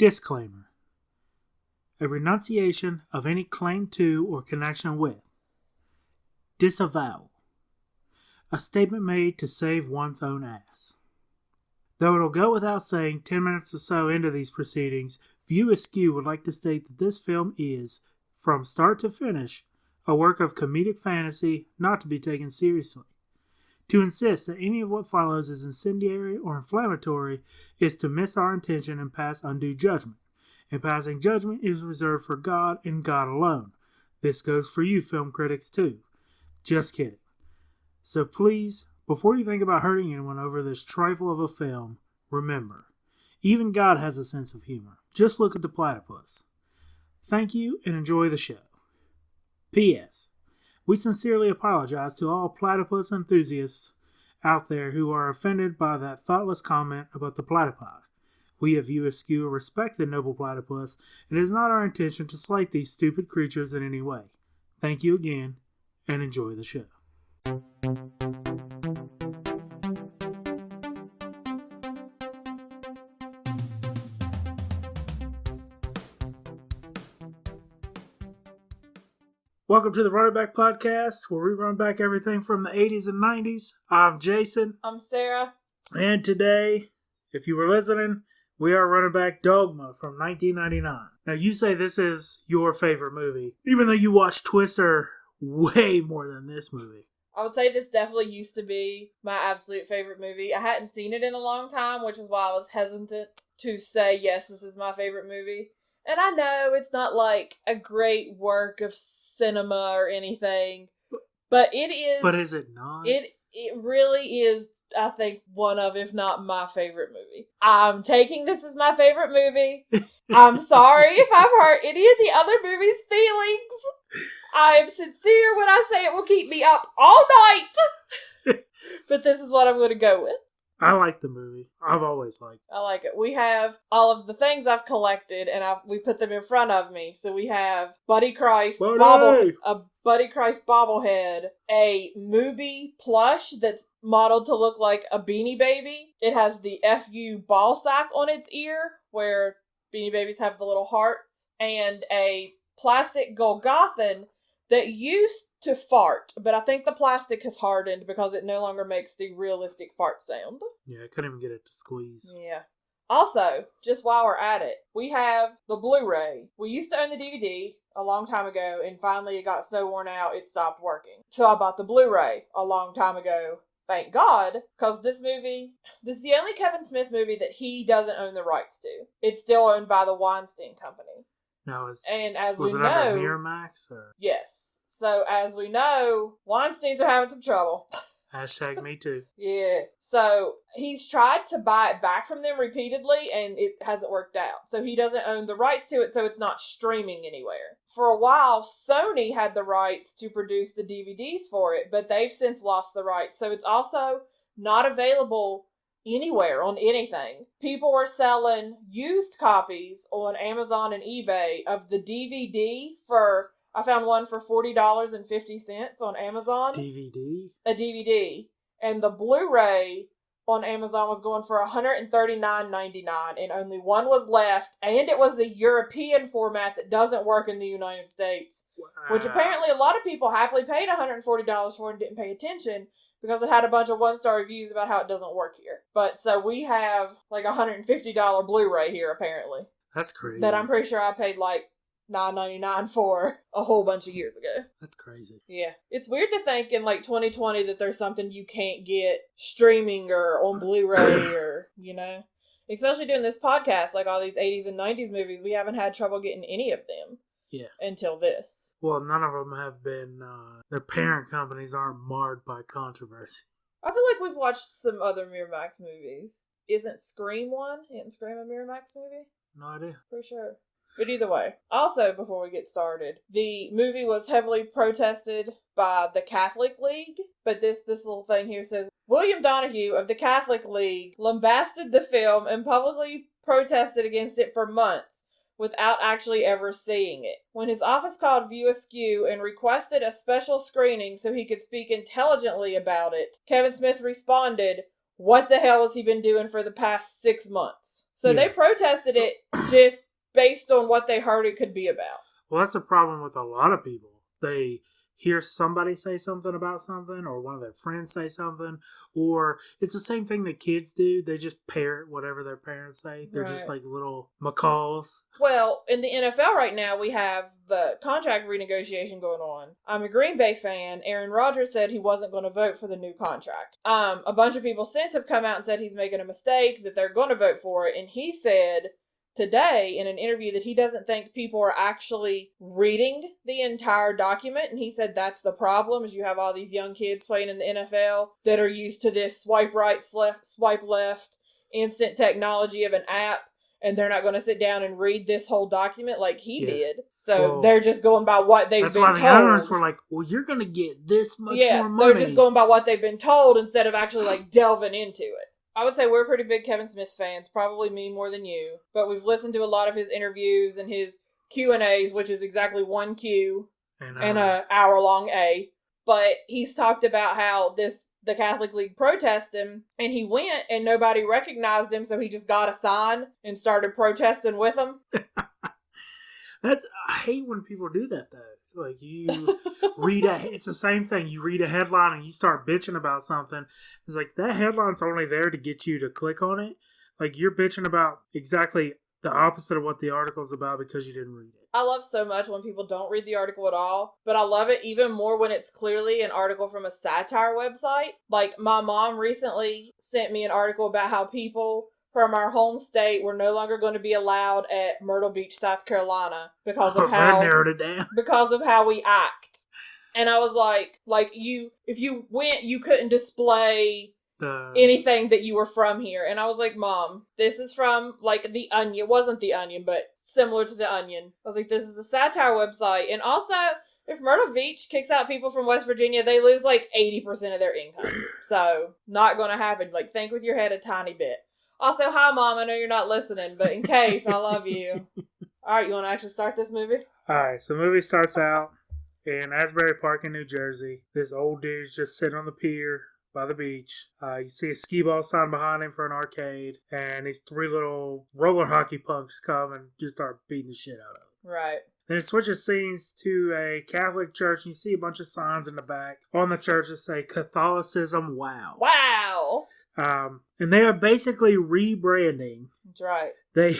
Disclaimer. A renunciation of any claim to or connection with. Disavowal. A statement made to save one's own ass. Though it'll go without saying, 10 minutes or so into these proceedings, View Askew would like to state that this film is, from start to finish, a work of comedic fantasy not to be taken seriously. To insist that any of what follows is incendiary or inflammatory is to miss our intention and pass undue judgment. And passing judgment is reserved for God and God alone. This goes for you film critics too. Just kidding. So please, before you think about hurting anyone over this trifle of a film, remember, even God has a sense of humor. Just look at the platypus. Thank you and enjoy the show. P.S. We sincerely apologize to all platypus enthusiasts out there who are offended by that thoughtless comment about the platypod. We at View Askew respect the noble platypus, and it is not our intention to slight these stupid creatures in any way. Thank you again, and enjoy the show. Welcome to the Run It Back Podcast, where we run back everything from the 80s and 90s. I'm Jason. I'm Sarah. And today, if you were listening, we are running back Dogma from 1999. Now, you say this is your favorite movie, even though you watched Twister way more than this movie. I would say this definitely used to be my absolute favorite movie. I hadn't seen it in a long time, which is why I was hesitant to say, yes, this is my favorite movie. And I know it's not like a great work of cinema or anything, but it is. But is it not? It really is, I think, one of, if not my favorite movie. I'm taking this as my favorite movie. I'm sorry if I've hurt any of the other movie's feelings. I am sincere when I say it will keep me up all night. But this is what I'm going to go with. I like the movie. I've always liked it. I like it. We have all of the things I've collected, and we put them in front of me. So we have Buddy Christ a Buddy Christ bobblehead, a Movie plush that's modeled to look like a Beanie Baby. It has the FU ball sack on its ear, where Beanie Babies have the little hearts, and a plastic Golgothan that used to fart, but I think the plastic has hardened because it no longer makes the realistic fart sound. Yeah, I couldn't even get it to squeeze. Yeah. Also, just while we're at it, we have the Blu-ray. We used to own the DVD a long time ago, and finally it got so worn out it stopped working. So I bought the Blu-ray a long time ago. Thank God, because this is the only Kevin Smith movie that he doesn't own the rights to. It's still owned by the Weinstein Company. No, was it under Miramax? Or? Yes. So, as we know, Weinsteins are having some trouble. Hashtag me too. Yeah. So, he's tried to buy it back from them repeatedly, and it hasn't worked out. So, he doesn't own the rights to it, so it's not streaming anywhere. For a while, Sony had the rights to produce the DVDs for it, but they've since lost the rights. So, it's also not available anywhere on anything. People were selling used copies on Amazon and eBay of the DVD I found one for $40.50 on Amazon. DVD? A DVD. And the Blu-ray on Amazon was going for $139.99, and only one was left, and it was the European format that doesn't work in the United States. Wow. Which apparently a lot of people happily paid $140 for and didn't pay attention, because it had a bunch of one-star reviews about how it doesn't work here. But so we have like $150 Blu-ray here, apparently. That's crazy. That I'm pretty sure I paid like $9.99 for a whole bunch of years ago. That's crazy. Yeah. It's weird to think in like 2020 that there's something you can't get streaming or on Blu-ray or, Especially doing this podcast, like all these 80s and 90s movies, we haven't had trouble getting any of them. Yeah. Until this. Well, none of them have been, their parent companies aren't marred by controversy. I feel like we've watched some other Miramax movies. Isn't Scream one? Isn't Scream a Miramax movie? No idea. Pretty sure. But either way. Also, before we get started, the movie was heavily protested by the Catholic League. But this little thing here says, William Donahue of the Catholic League lambasted the film and publicly protested against it for months, without actually ever seeing it. When his office called View Askew and requested a special screening so he could speak intelligently about it, Kevin Smith responded, "What the hell has he been doing for the past 6 months?" So they protested it just based on what they heard it could be about. Well, that's the problem with a lot of people. They hear somebody say something about something, or one of their friends say something, or it's the same thing that kids do. They just parrot whatever their parents say. They're just like little macaws. Well, in the NFL right now, we have the contract renegotiation going on. I'm a Green Bay fan. Aaron Rodgers said he wasn't going to vote for the new contract. A bunch of people since have come out and said he's making a mistake, that they're going to vote for it, and he said today in an interview that he doesn't think people are actually reading the entire document, and he said that's the problem, is you have all these young kids playing in the NFL that are used to this swipe right, swipe left, instant technology of an app, and they're not going to sit down and read this whole document like he did. So they're just going by what they've been told. That's why the owners were like, well, you're going to get this much more money. They're just going by what they've been told instead of actually like delving into it. I would say we're pretty big Kevin Smith fans, probably me more than you, but we've listened to a lot of his interviews and his Q&As, which is exactly one Q and an hour-long A. But he's talked about how the Catholic League protested him, and he went and nobody recognized him, so he just got a sign and started protesting with them. I hate when people do that, though. Like, you read it's the same thing. You read a headline and you start bitching about something. It's like, that headline's only there to get you to click on it. Like, you're bitching about exactly the opposite of what the article's about because you didn't read it. I love so much when people don't read the article at all, but I love it even more when it's clearly an article from a satire website. Like, my mom recently sent me an article about how people from our home state were no longer going to be allowed at Myrtle Beach, South Carolina because of how narrowed it down. Because of how we act. And I was like if you went, you couldn't display anything that you were from here. And I was like, Mom, this is from like The Onion. It wasn't The Onion, but similar to The Onion. I was like, this is a satire website. And also, if Myrtle Beach kicks out people from West Virginia, they lose like 80% of their income. So, not going to happen. Like, think with your head a tiny bit. Also, hi, Mom. I know you're not listening, but in case, I love you. All right, you want to actually start this movie? All right, so the movie starts out in Asbury Park in New Jersey. This old dude's just sitting on the pier by the beach. You see a skee ball sign behind him for an arcade, and these three little roller hockey punks come and just start beating the shit out of him. Right. Then it switches scenes to a Catholic church, and you see a bunch of signs in the back on the church that say, Catholicism, wow. Wow! And they are basically rebranding. That's right. They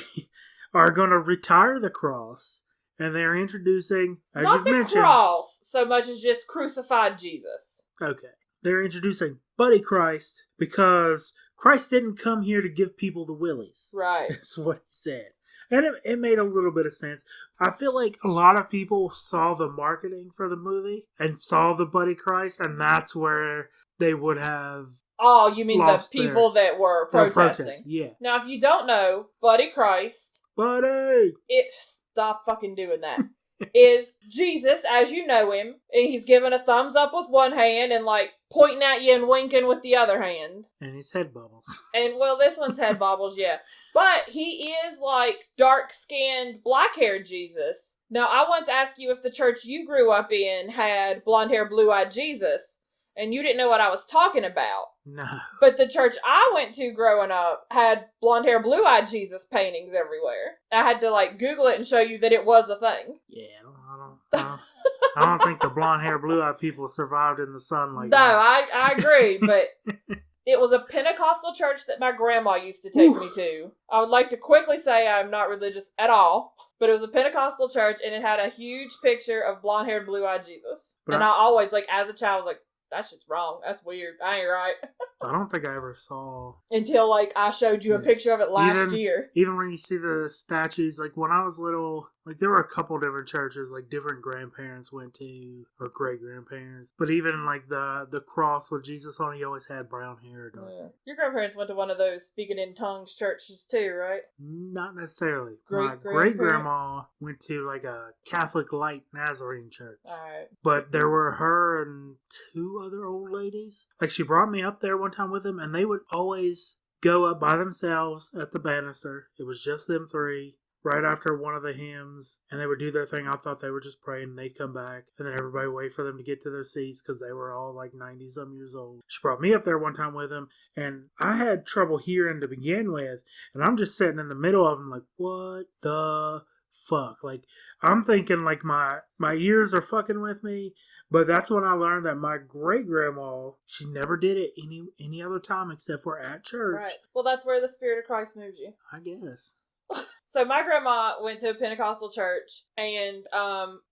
are going to retire the cross, and they're introducing, as you've mentioned... Not the cross, so much as just crucified Jesus. Okay. They're introducing Buddy Christ, because Christ didn't come here to give people the willies. Right. That's what he said. And it made a little bit of sense. I feel like a lot of people saw the marketing for the movie and saw the Buddy Christ, and that's where they would have... Oh, you mean the people that were protesting? Yeah. Now, if you don't know, Buddy Christ... Buddy! Stop fucking doing that. Is Jesus, as you know him, and he's giving a thumbs up with one hand and, like, pointing at you and winking with the other hand. And his head bubbles. And, well, this one's head bobbles, yeah. But he is, like, dark-skinned, black-haired Jesus. Now, I once asked you if the church you grew up in had blonde-haired, blue-eyed Jesus, and you didn't know what I was talking about. No. But the church I went to growing up had blonde hair, blue-eyed Jesus paintings everywhere. I had to, like, Google it and show you that it was a thing. Yeah, I don't think the blonde hair, blue-eyed people survived in the sun like that. No, I agree, but it was a Pentecostal church that my grandma used to take me to. I would like to quickly say I'm not religious at all, but it was a Pentecostal church, and it had a huge picture of blonde-haired, blue-eyed Jesus. But I always, like, as a child, was like, that shit's wrong. That's weird. I ain't right. I don't think I ever saw... Until, like, I showed you a picture of it last year. Even when you see the statues, like, when I was little, like, there were a couple different churches, like, different grandparents went to, or great-grandparents. But even, like, the cross with Jesus on it, he always had brown hair. Yeah. Your grandparents went to one of those speaking in tongues churches, too, right? Not necessarily. My great-grandma went to, like, a Catholic Light Nazarene church. All right. But there were her and two other old ladies. Like, she brought me up there one time with them, and they would always go up by themselves at the banister. It was just them three right after one of the hymns, and they would do their thing. I thought they were just praying, and they'd come back, and then everybody would wait for them to get to their seats because they were all like 90-some years old. She brought me up there one time with them, and I had trouble hearing to begin with, and I'm just sitting in the middle of them like, what the fuck? Like, I'm thinking like my ears are fucking with me. But that's when I learned that my great-grandma, she never did it any other time except for at church. Right. Well, that's where the Spirit of Christ moves you. I guess. So my grandma went to a Pentecostal church and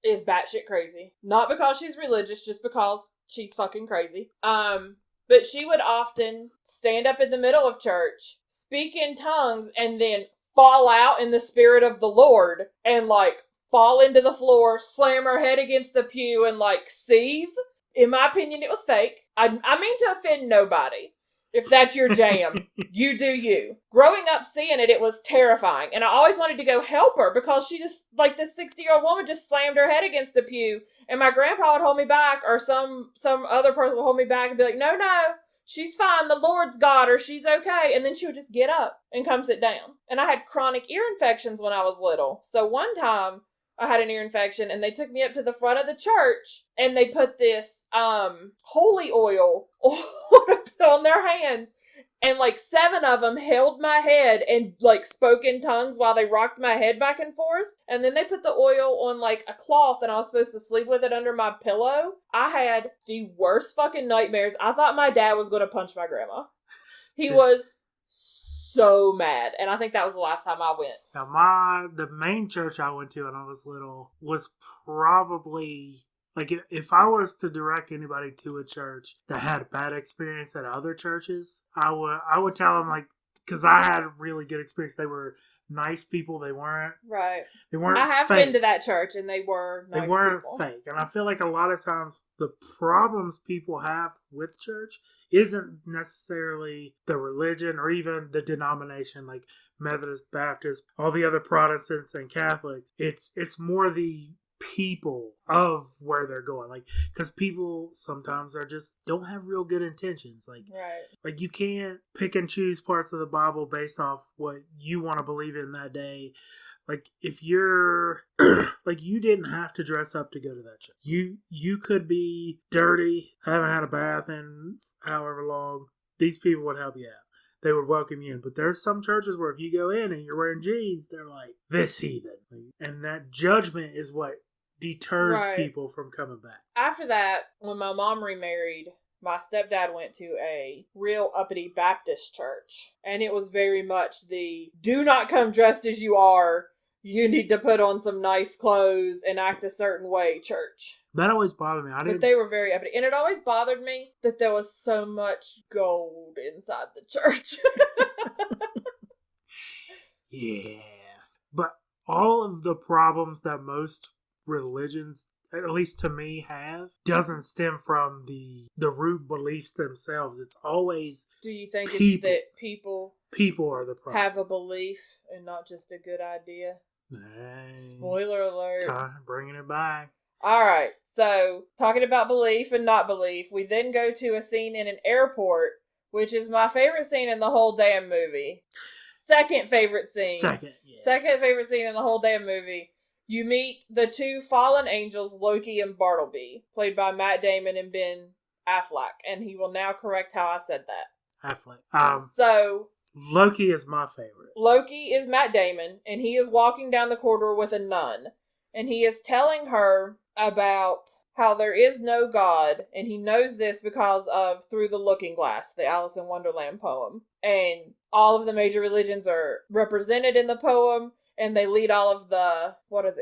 is batshit crazy. Not because she's religious, just because she's fucking crazy. But she would often stand up in the middle of church, speak in tongues, and then fall out in the Spirit of the Lord and like fall into the floor, slam her head against the pew, and like seize. In my opinion, it was fake. I mean to offend nobody. If that's your jam, you do you. Growing up seeing it, it was terrifying. And I always wanted to go help her because she just, like this 60-year-old woman just slammed her head against a pew. And my grandpa would hold me back, or some other person would hold me back and be like, no, she's fine. The Lord's got her. She's okay. And then she would just get up and come sit down. And I had chronic ear infections when I was little. So one time, I had an ear infection, and they took me up to the front of the church, and they put this holy oil on their hands, and like 7 of them held my head and like spoke in tongues while they rocked my head back and forth, and then they put the oil on like a cloth, and I was supposed to sleep with it under my pillow. I had the worst fucking nightmares. I thought my dad was going to punch my grandma. He was so mad, and I think that was the last time I went. Now, the main church I went to when I was little was probably, like, if I was to direct anybody to a church that had a bad experience at other churches, I would tell them, like, because I had a really good experience. They were nice people. They weren't right. They weren't. I have fake. been to that church, and they were nice. They weren't people. fake, and I feel like a lot of times the problems people have with church isn't necessarily the religion or even the denomination, like Methodist, Baptist, all the other Protestants and Catholics. It's more the people of where they're going, like, because people sometimes are just don't have real good intentions, like you can't pick and choose parts of the Bible based off what you want to believe in that day. Like, if you're like, you didn't have to dress up to go to that church. You could be dirty, haven't had a bath in however long. These people would help you out. They would welcome you in. But there's some churches where if you go in and you're wearing jeans, they're like, this heathen. And that judgment is what deters people from coming back. After that, when my mom remarried, my stepdad went to a real uppity Baptist church. And it was very much the, do not come dressed as you are. You need to put on some nice clothes and act a certain way church. That always bothered me. But they were very uppity. And it always bothered me that there was so much gold inside the church. Yeah. But all of the problems that most religions, at least to me, have, doesn't stem from the root beliefs themselves. It's always Do you think people. It's that people are the problem. have a belief and not just a good idea? Hey, Spoiler alert. Bringing it back. Alright, so talking about belief and not belief, we then go to a scene in an airport, which is my favorite scene in the whole damn movie. Second favorite scene. Second favorite scene in the whole damn movie. You meet the 2 fallen angels, Loki and Bartleby, played by Matt Damon and Ben Affleck, and he will now correct how I said that. Affleck. So Loki is my favorite. Loki is Matt Damon, and he is walking down the corridor with a nun, and he is telling her about how there is no God, and he knows this because of Through the Looking Glass, the Alice in Wonderland poem. And all of the major religions are represented in the poem, and they lead all of the,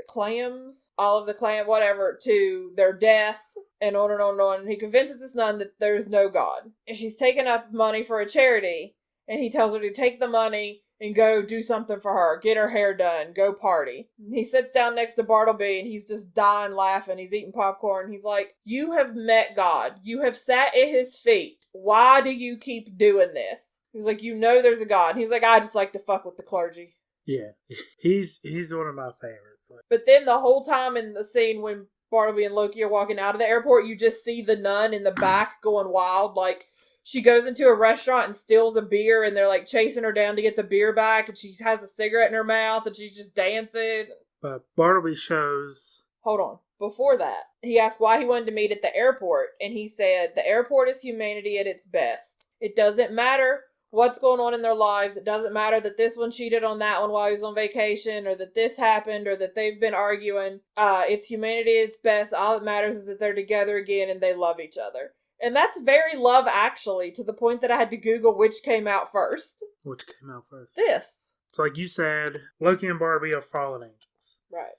clams? All of the clam, whatever, to their death, and on and on and on. And he convinces this nun that there's no God. And she's taking up money for a charity, and he tells her to take the money and go do something for her. Get her hair done. Go party. And he sits down next to Bartleby, and he's just dying laughing. He's eating popcorn. He's like, you have met God. You have sat at his feet. Why do you keep doing this? He's like, you know there's a God. And he's like, I just like to fuck with the clergy. Yeah. He's one of my favorites. But then the whole time in the scene when Bartleby and Loki are walking out of the airport, you just see the nun in the back going wild, like, she goes into a restaurant and steals a beer, and they're like chasing her down to get the beer back, and she has a cigarette in her mouth, and she's just dancing. But Bartleby shows... Hold on. Before that, he asked why he wanted to meet at the airport, and he said, the airport is humanity at its best. It doesn't matter what's going on in their lives. It doesn't matter that this one cheated on that one while he was on vacation, or that this happened, or that they've been arguing. It's humanity at its best. All that matters is that they're together again and they love each other. And that's very Love Actually, to the point that I had to Google which came out first. Which came out first? This. So like you said, Loki and Bartleby are fallen angels. Right.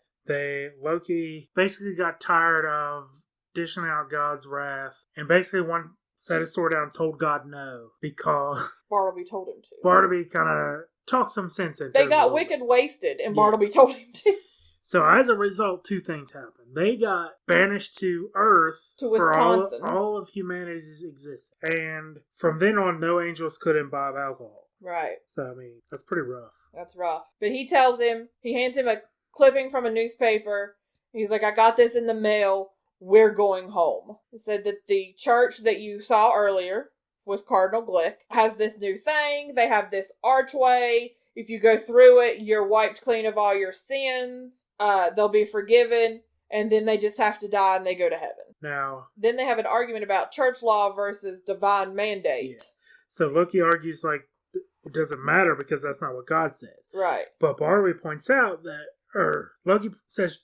Loki basically got tired of dishing out God's wrath, and basically set his sword down and told God no, because Bartleby told him to. Bartleby kind of talked some sense into They got wicked wasted, and Bartleby told him to. So as a result, two things happened. They got banished to Earth to Wisconsin. For all of humanity's existence. And from then on, no angels could imbibe alcohol. Right. So, I mean, that's pretty rough. That's rough. But he hands him a clipping from a newspaper. He's like, I got this in the mail. We're going home. He said that the church that you saw earlier with Cardinal Glick has this new thing. They have this archway. If you go through it, you're wiped clean of all your sins. They'll be forgiven. And then they just have to die and they go to heaven. Now. Then they have an argument about church law versus divine mandate. Yeah. So Loki argues like it doesn't matter because that's not what God says. Right. But Bartleby points out Loki says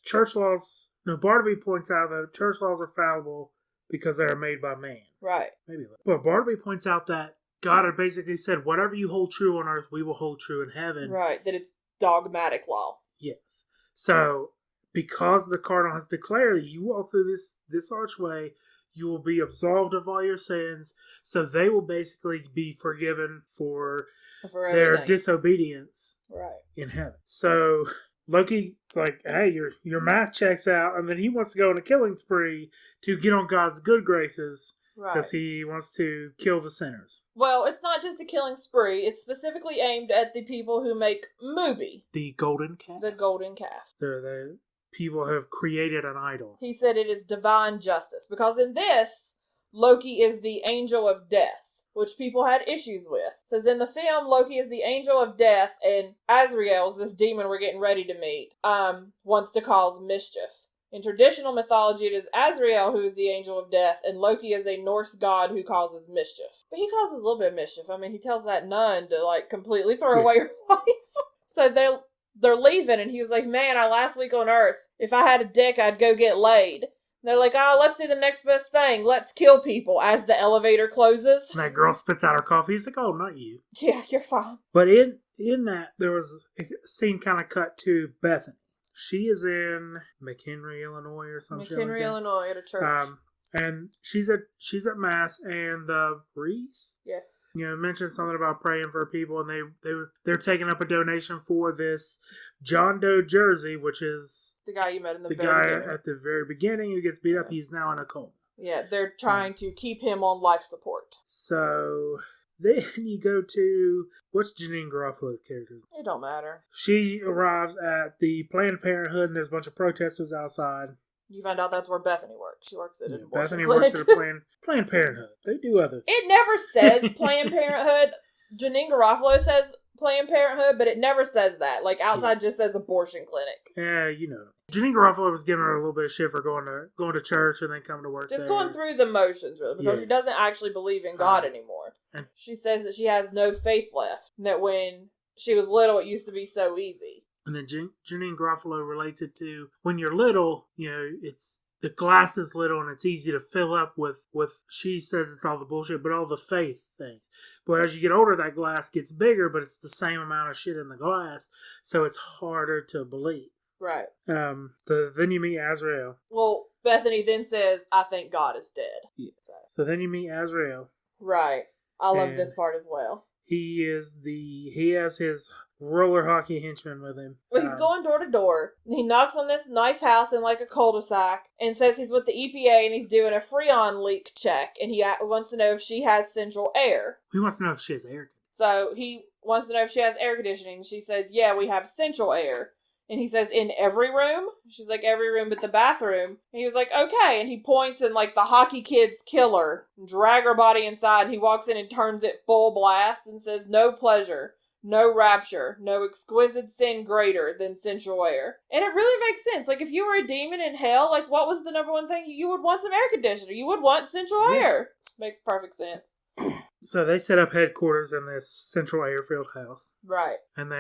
Bartleby points out that church laws are fallible because they are made by man. Right. Maybe. But Bartleby points out that God had basically said, whatever you hold true on earth, we will hold true in heaven. Right. That it's dogmatic law. Yes. So, because the cardinal has declared you walk through this archway, you will be absolved of all your sins. So they will basically be forgiven for their disobedience in heaven. So Loki's like, hey, your math checks out, and then he wants to go on a killing spree to get on God's good graces because he wants to kill the sinners. Well, it's not just a killing spree. It's specifically aimed at the people who make Mubi. The golden calf. The golden calf. So the people have created an idol. He said it is divine justice, because in this, Loki is the angel of death, which people had issues with. It says in the film, Loki is the angel of death, and Azrael's, this demon we're getting ready to meet, wants to cause mischief. In traditional mythology, it is Azrael who is the angel of death, and Loki is a Norse god who causes mischief. But he causes a little bit of mischief. I mean, he tells that nun to, completely throw away her life. So they're leaving, and he was like, man, our last week on Earth, if I had a dick, I'd go get laid. And they're like, oh, let's do the next best thing. Let's kill people as the elevator closes. And that girl spits out her coffee. He's like, oh, not you. Yeah, you're fine. But in that, there was a scene kind of cut to Bethany. She is in McHenry, Illinois, or something. McHenry, Illinois, at a church. And she's at mass, and the priest, mentioned something about praying for people, and they're taking up a donation for this John Doe jersey, which is the guy you met in the guy at the very beginning who gets beat up. He's now in a coma. Yeah, they're trying to keep him on life support. So then you go to, what's Janine Garofalo's character? It don't matter. She arrives at the Planned Parenthood, and there's a bunch of protesters outside. You find out that's where Bethany works. She works at an abortion Bethany clinic. works at a Planned Parenthood. They do other things. It never says Planned Parenthood. Janine Garofalo says Planned Parenthood, but it never says that. Outside just says abortion clinic. Yeah, Janine Garofalo was giving her a little bit of shit for going to church and then coming to work just going through the motions, really, because she doesn't actually believe in God anymore. And she says that she has no faith left, and that when she was little, it used to be so easy. And then Janine Garofalo relates it to when you're little, it's the glass is little and it's easy to fill up with she says it's all the bullshit, but all the faith things. But as you get older, that glass gets bigger, but it's the same amount of shit in the glass, so it's harder to believe. Right. Then you meet Azrael. Well, Bethany then says, I think God is dead. Yeah. So then you meet Azrael. Right. I love this part as well. He has his roller hockey henchman with him. Well, he's going door to door. He knocks on this nice house in a cul-de-sac and says he's with the EPA and he's doing a Freon leak check, and he wants to know if she has central air. He wants to know if she has air. So he wants to know if she has air conditioning. She says, yeah, we have central air. And he says, in every room? She's like, every room but the bathroom. And he was like, okay. And he points and like the hockey kids kill her, drag her body inside. And he walks in and turns it full blast and says, no pleasure, no rapture, no exquisite sin greater than sensual air. And it really makes sense. Like, if you were a demon in hell, like, what was the number one thing? You would want some air conditioner. You would want sensual air. Makes perfect sense. So they set up headquarters in this central airfield house. Right. And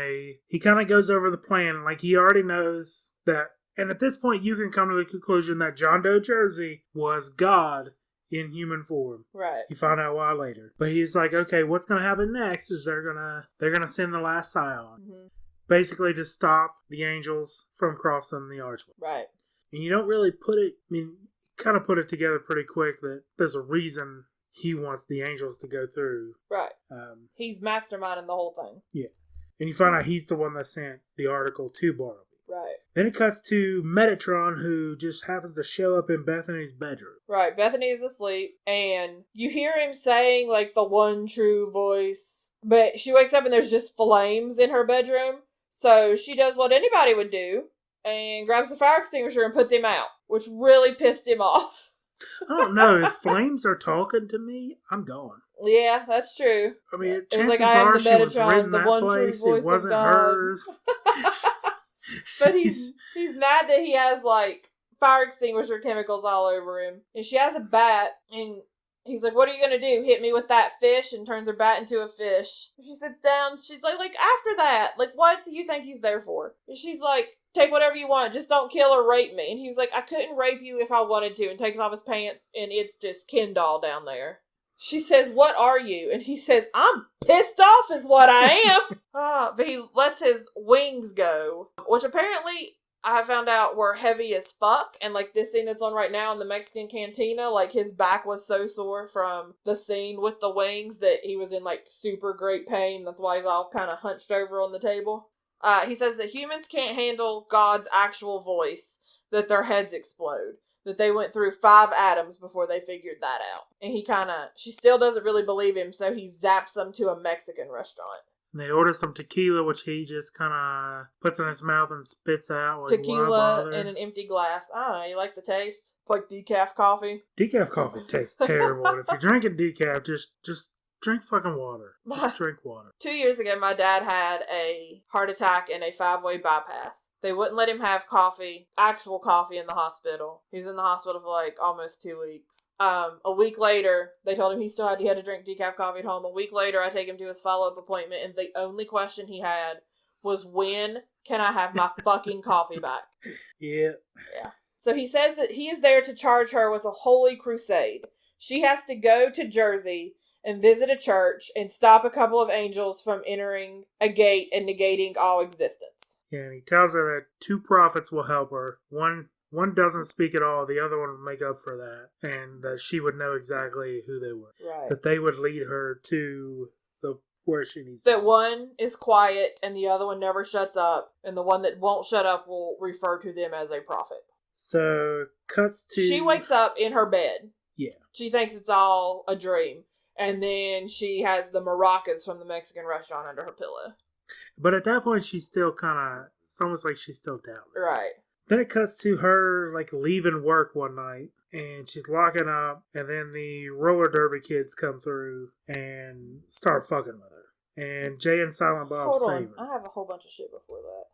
he kind of goes over the plan. Like, he already knows that. And at this point, you can come to the conclusion that John Doe Jersey was God in human form. Right. You find out why later. But he's like, okay, what's going to happen next is they're gonna send the last scion. Mm-hmm. Basically to stop the angels from crossing the archway. Right. And you don't really kind of put it together pretty quick that there's a reason he wants the angels to go through. Right. He's masterminding the whole thing. Yeah. And you find out he's the one that sent the article to Bartleby. Right. Then it cuts to Metatron, who just happens to show up in Bethany's bedroom. Right. Bethany is asleep, and you hear him saying, like, the one true voice. But she wakes up and there's just flames in her bedroom. So she does what anybody would do and grabs the fire extinguisher and puts him out, which really pissed him off. I don't know. If flames are talking to me, I'm gone. Yeah, that's true. I mean, chances like, are she was written that place. It wasn't hers. But he's mad that he has, like, fire extinguisher chemicals all over him. And she has a bat, and he's like, what are you going to do? Hit me with that fish? And turns her bat into a fish. She sits down. She's like, after that, like, what do you think he's there for? And she's like, take whatever you want. Just don't kill or rape me. And he was like, I couldn't rape you if I wanted to. And takes off his pants, and it's just Ken doll down there. She says, what are you? And he says, I'm pissed off is what I am. But he lets his wings go, which apparently I found out were heavy as fuck. And like this scene that's on right now in the Mexican cantina, like his back was so sore from the scene with the wings that he was in like super great pain. That's why he's all kind of hunched over on the table. He says that humans can't handle God's actual voice, that their heads explode. That they went through 5 atoms before they figured that out. And she still doesn't really believe him, so he zaps them to a Mexican restaurant. And they order some tequila, which he just kind of puts in his mouth and spits out. Like, tequila in an empty glass. I don't know, you like the taste? It's like decaf coffee. Decaf coffee tastes terrible. And if you're drinking decaf, just drink fucking water. Just drink water. 2 years ago, my dad had a heart attack and a 5-way bypass. They wouldn't let him have actual coffee in the hospital. He was in the hospital for like almost 2 weeks. A week later, they told him he had to drink decaf coffee at home. A week later, I take him to his follow-up appointment, and the only question he had was, when can I have my fucking coffee back? Yeah. So he says that he is there to charge her with a holy crusade. She has to go to Jersey and visit a church and stop a couple of angels from entering a gate and negating all existence. Yeah, and he tells her that 2 prophets will help her. One doesn't speak at all, the other one will make up for that, and that she would know exactly who they were. Right. That they would lead her to where she needs to. That one is quiet and the other one never shuts up, and the one that won't shut up will refer to them as a prophet. So, cuts to... She wakes up in her bed. Yeah. She thinks it's all a dream. And then she has the maracas from the Mexican restaurant under her pillow. But at that point, she's still it's almost like she's still down. Right. Then it cuts to her, like, leaving work one night, and she's locking up, and then the roller derby kids come through and start fucking with her. And Jay and Silent Bob save her. I have a whole bunch of shit before that.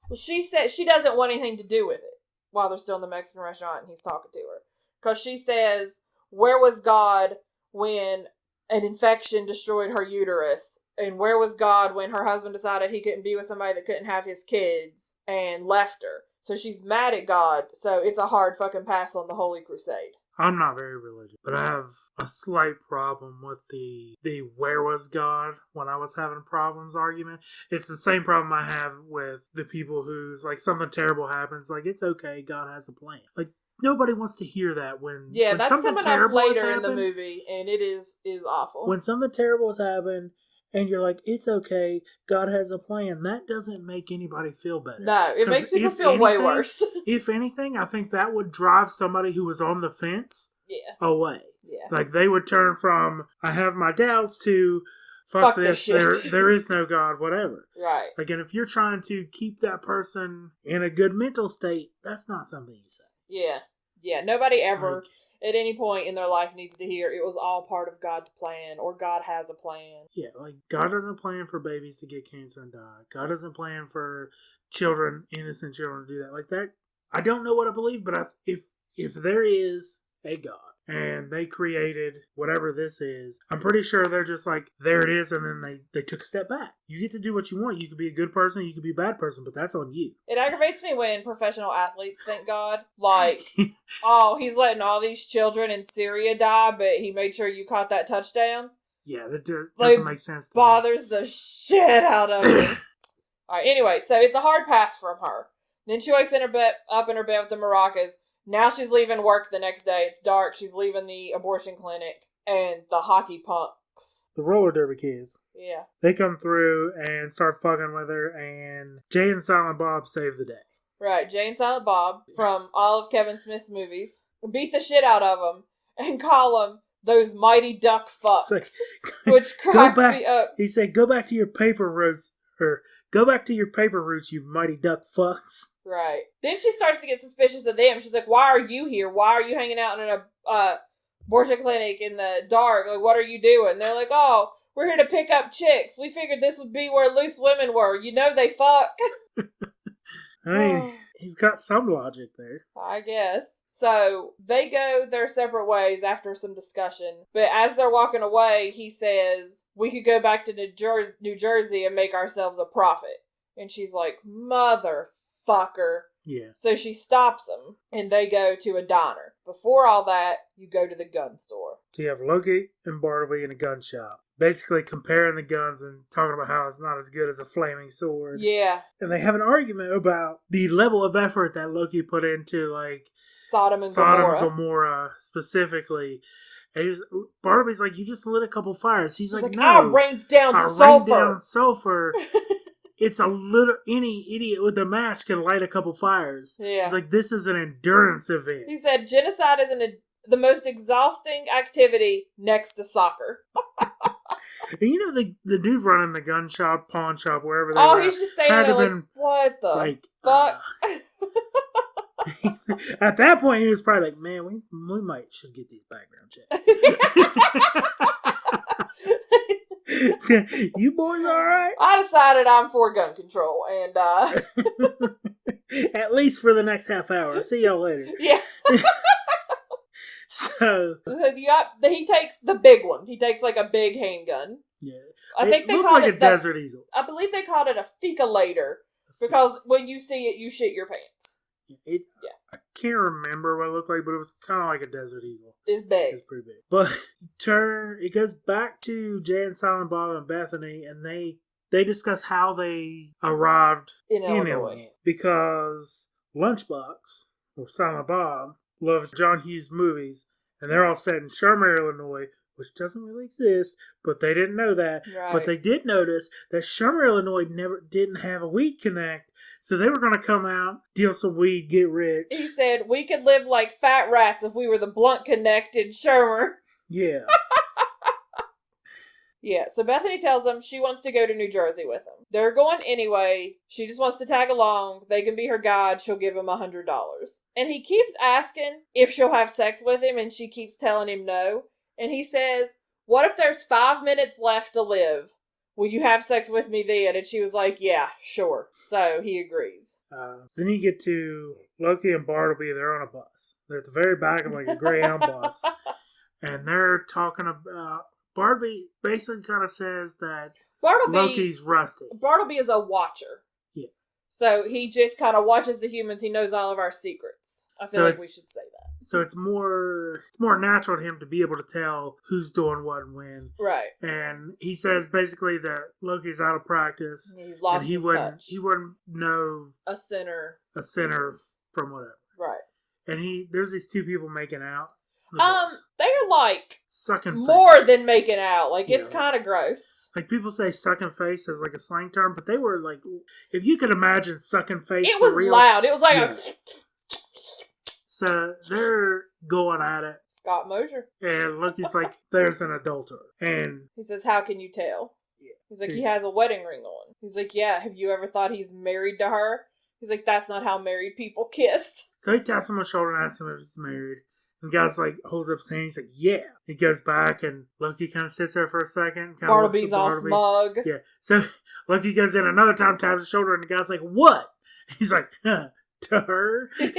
Well, she said she doesn't want anything to do with it while they're still in the Mexican restaurant and he's talking to her. Because she says, where was God when an infection destroyed her uterus? And where was God when her husband decided he couldn't be with somebody that couldn't have his kids and left her? So she's mad at God, so it's a hard fucking pass on the Holy Crusade. I'm not very religious, but I have a slight problem with the where was God when I was having problems argument. It's the same problem I have with the people who's like something terrible happens, like it's okay, God has a plan. Like nobody wants to hear that when that's something coming terrible up later has in the happened, movie, and it is awful. When something terrible has happened, and you're like, it's okay, God has a plan. That doesn't make anybody feel better. No, it makes people feel way worse. If anything, I think that would drive somebody who was on the fence away. Yeah. Like, they would turn from, I have my doubts, to, fuck this this, shit. there is no God, whatever. Right. Like, and if you're trying to keep that person in a good mental state, that's not something you say. Yeah. Yeah, nobody ever, at any point in their life, needs to hear it was all part of God's plan, or God has a plan. Yeah, like, God doesn't plan for babies to get cancer and die. God doesn't plan for children, innocent children, to do that. Like, that, I don't know what I believe, but if there is a God, and they created whatever this is, I'm pretty sure they're just like, there it is, and then they took a step back. You get to do what you want. You could be a good person, you could be a bad person, but that's on you. It aggravates me when professional athletes thank God. Like, oh, he's letting all these children in Syria die, but he made sure you caught that touchdown. Yeah, that doesn't make sense to bothers me. The shit out of me. Alright, anyway, so it's a hard pass from her. Then she wakes up in her bed with the maracas. Now she's leaving work the next day. It's dark. She's leaving the abortion clinic. And the hockey punks. The roller derby kids. Yeah. They come through and start fucking with her, and Jay and Silent Bob save the day. Right, Jay and Silent Bob from all of Kevin Smith's movies. Beat the shit out of them and call them those mighty duck fucks. Like, which cracks me up. He said, go back to your paper roots, go back to your paper roots, you mighty duck fucks. Right. Then she starts to get suspicious of them. She's like, why are you here? Why are you hanging out in a abortion clinic in the dark? Like, what are you doing? They're like, oh, we're here to pick up chicks. We figured this would be where loose women were. You know they fuck. I mean, he's got some logic there. I guess. So, they go their separate ways after some discussion. But as they're walking away, he says, we could go back to New Jersey and make ourselves a profit. And she's like, motherfucker. Yeah. So she stops them, and they go to a diner. Before all that, you go to the gun store. So you have Loki and Bartleby in a gun shop, basically comparing the guns and talking about how it's not as good as a flaming sword. Yeah. And they have an argument about the level of effort that Loki put into, like, Sodom and Gomorrah specifically. And Bartleby's like, you just lit a couple fires. He's like, no. I rained down sulfur. It's a little, any idiot with a match can light a couple fires. Yeah. He's like, this is an endurance event. He said, genocide is the most exhausting activity next to soccer. And you know, the dude running the gun shop, pawn shop, wherever they were. He's just standing there like, what the fuck? At that point, he was probably like, man, we should get these background checks. You boys all right? I decided I'm for gun control, and at least for the next half hour. See y'all later. Yeah. So he takes the big one. He takes like a big handgun. Yeah. I think they called it a Desert Eagle. I believe they called it a fecalator because when you see it, you shit your pants. I can't remember what it looked like, but it was kind of like a Desert Eagle. It's big. It's pretty big. But it goes back to Jay and Silent Bob and Bethany, and they discuss how they arrived in Illinois. Because Lunchbox, or Silent Bob, loves John Hughes movies, and they're all set in Shermer, Illinois, which doesn't really exist, but they didn't know that. Right. But they did notice that Shermer, Illinois didn't have a weed connect. So they were going to come out, deal some weed, get rich. He said, we could live like fat rats if we were the blunt connected Shermer. Yeah. Yeah, so Bethany tells them she wants to go to New Jersey with them. They're going anyway. She just wants to tag along. They can be her guide. She'll give him $100. And he keeps asking if she'll have sex with him, and she keeps telling him no. And he says, what if there's 5 minutes left to live? Will you have sex with me then? And she was like, yeah, sure. So he agrees. Then you get to Loki and Bartleby. They're on a bus. They're at the very back of like a Greyhound bus. And they're talking about... Bartleby basically kind of says that Loki's rusty. Bartleby is a watcher. Yeah. So he just kind of watches the humans. He knows all of our secrets. I feel like we should say that. So it's more natural to him to be able to tell who's doing what and when. Right. And he says basically that Loki's out of practice. He's lost his touch. He wouldn't know a sinner from whatever. Right. And there's these two people making out. They're like sucking more face. Than making out. Like it's kind of gross. Like people say sucking face as like a slang term, but they were like, if you could imagine sucking face, it was real, loud. It was like a... So they're going at it. Scott Mosier. And Loki's like, there's an adulterer. And he says, how can you tell? He's like, he has a wedding ring on. He's like, yeah, have you ever thought he's married to her? He's like, that's not how married people kiss. So he taps him on the shoulder and asks him if he's married. And the guy's like, holds up his hand. He's like, yeah. He goes back and Loki kind of sits there for a second. Bartleby's all smug. Yeah. So Loki goes in another time, taps his shoulder, and the guy's like, what? He's like, to her? He's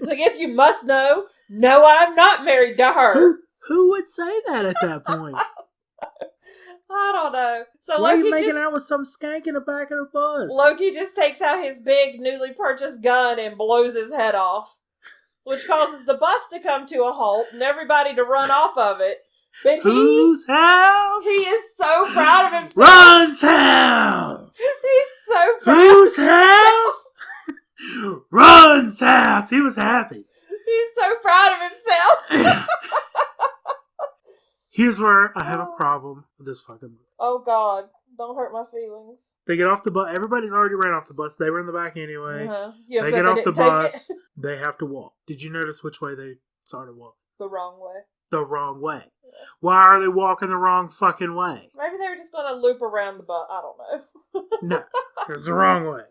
like, if you must know, no, I'm not married to her. Who would say that at that point? I don't know. So Why Loki are you making out with some skank in the back of the bus? Loki just takes out his big, newly purchased gun and blows his head off, which causes the bus to come to a halt and everybody to run off of it. But whose house? He is so proud of himself. Ron's house! He's so proud. Whose house? Ron's house! He was happy. He's so proud of himself. Here's where I have a problem with this fucking movie. Oh, God. Don't hurt my feelings. They get off the bus. Everybody's already ran off the bus. They were in the back anyway. Yeah, they get off the bus. They have to walk. Did you notice which way they started walking? The wrong way. The wrong way. Yeah. Why are they walking the wrong fucking way? Maybe they were just going to loop around the bus. I don't know. No. It was the wrong way.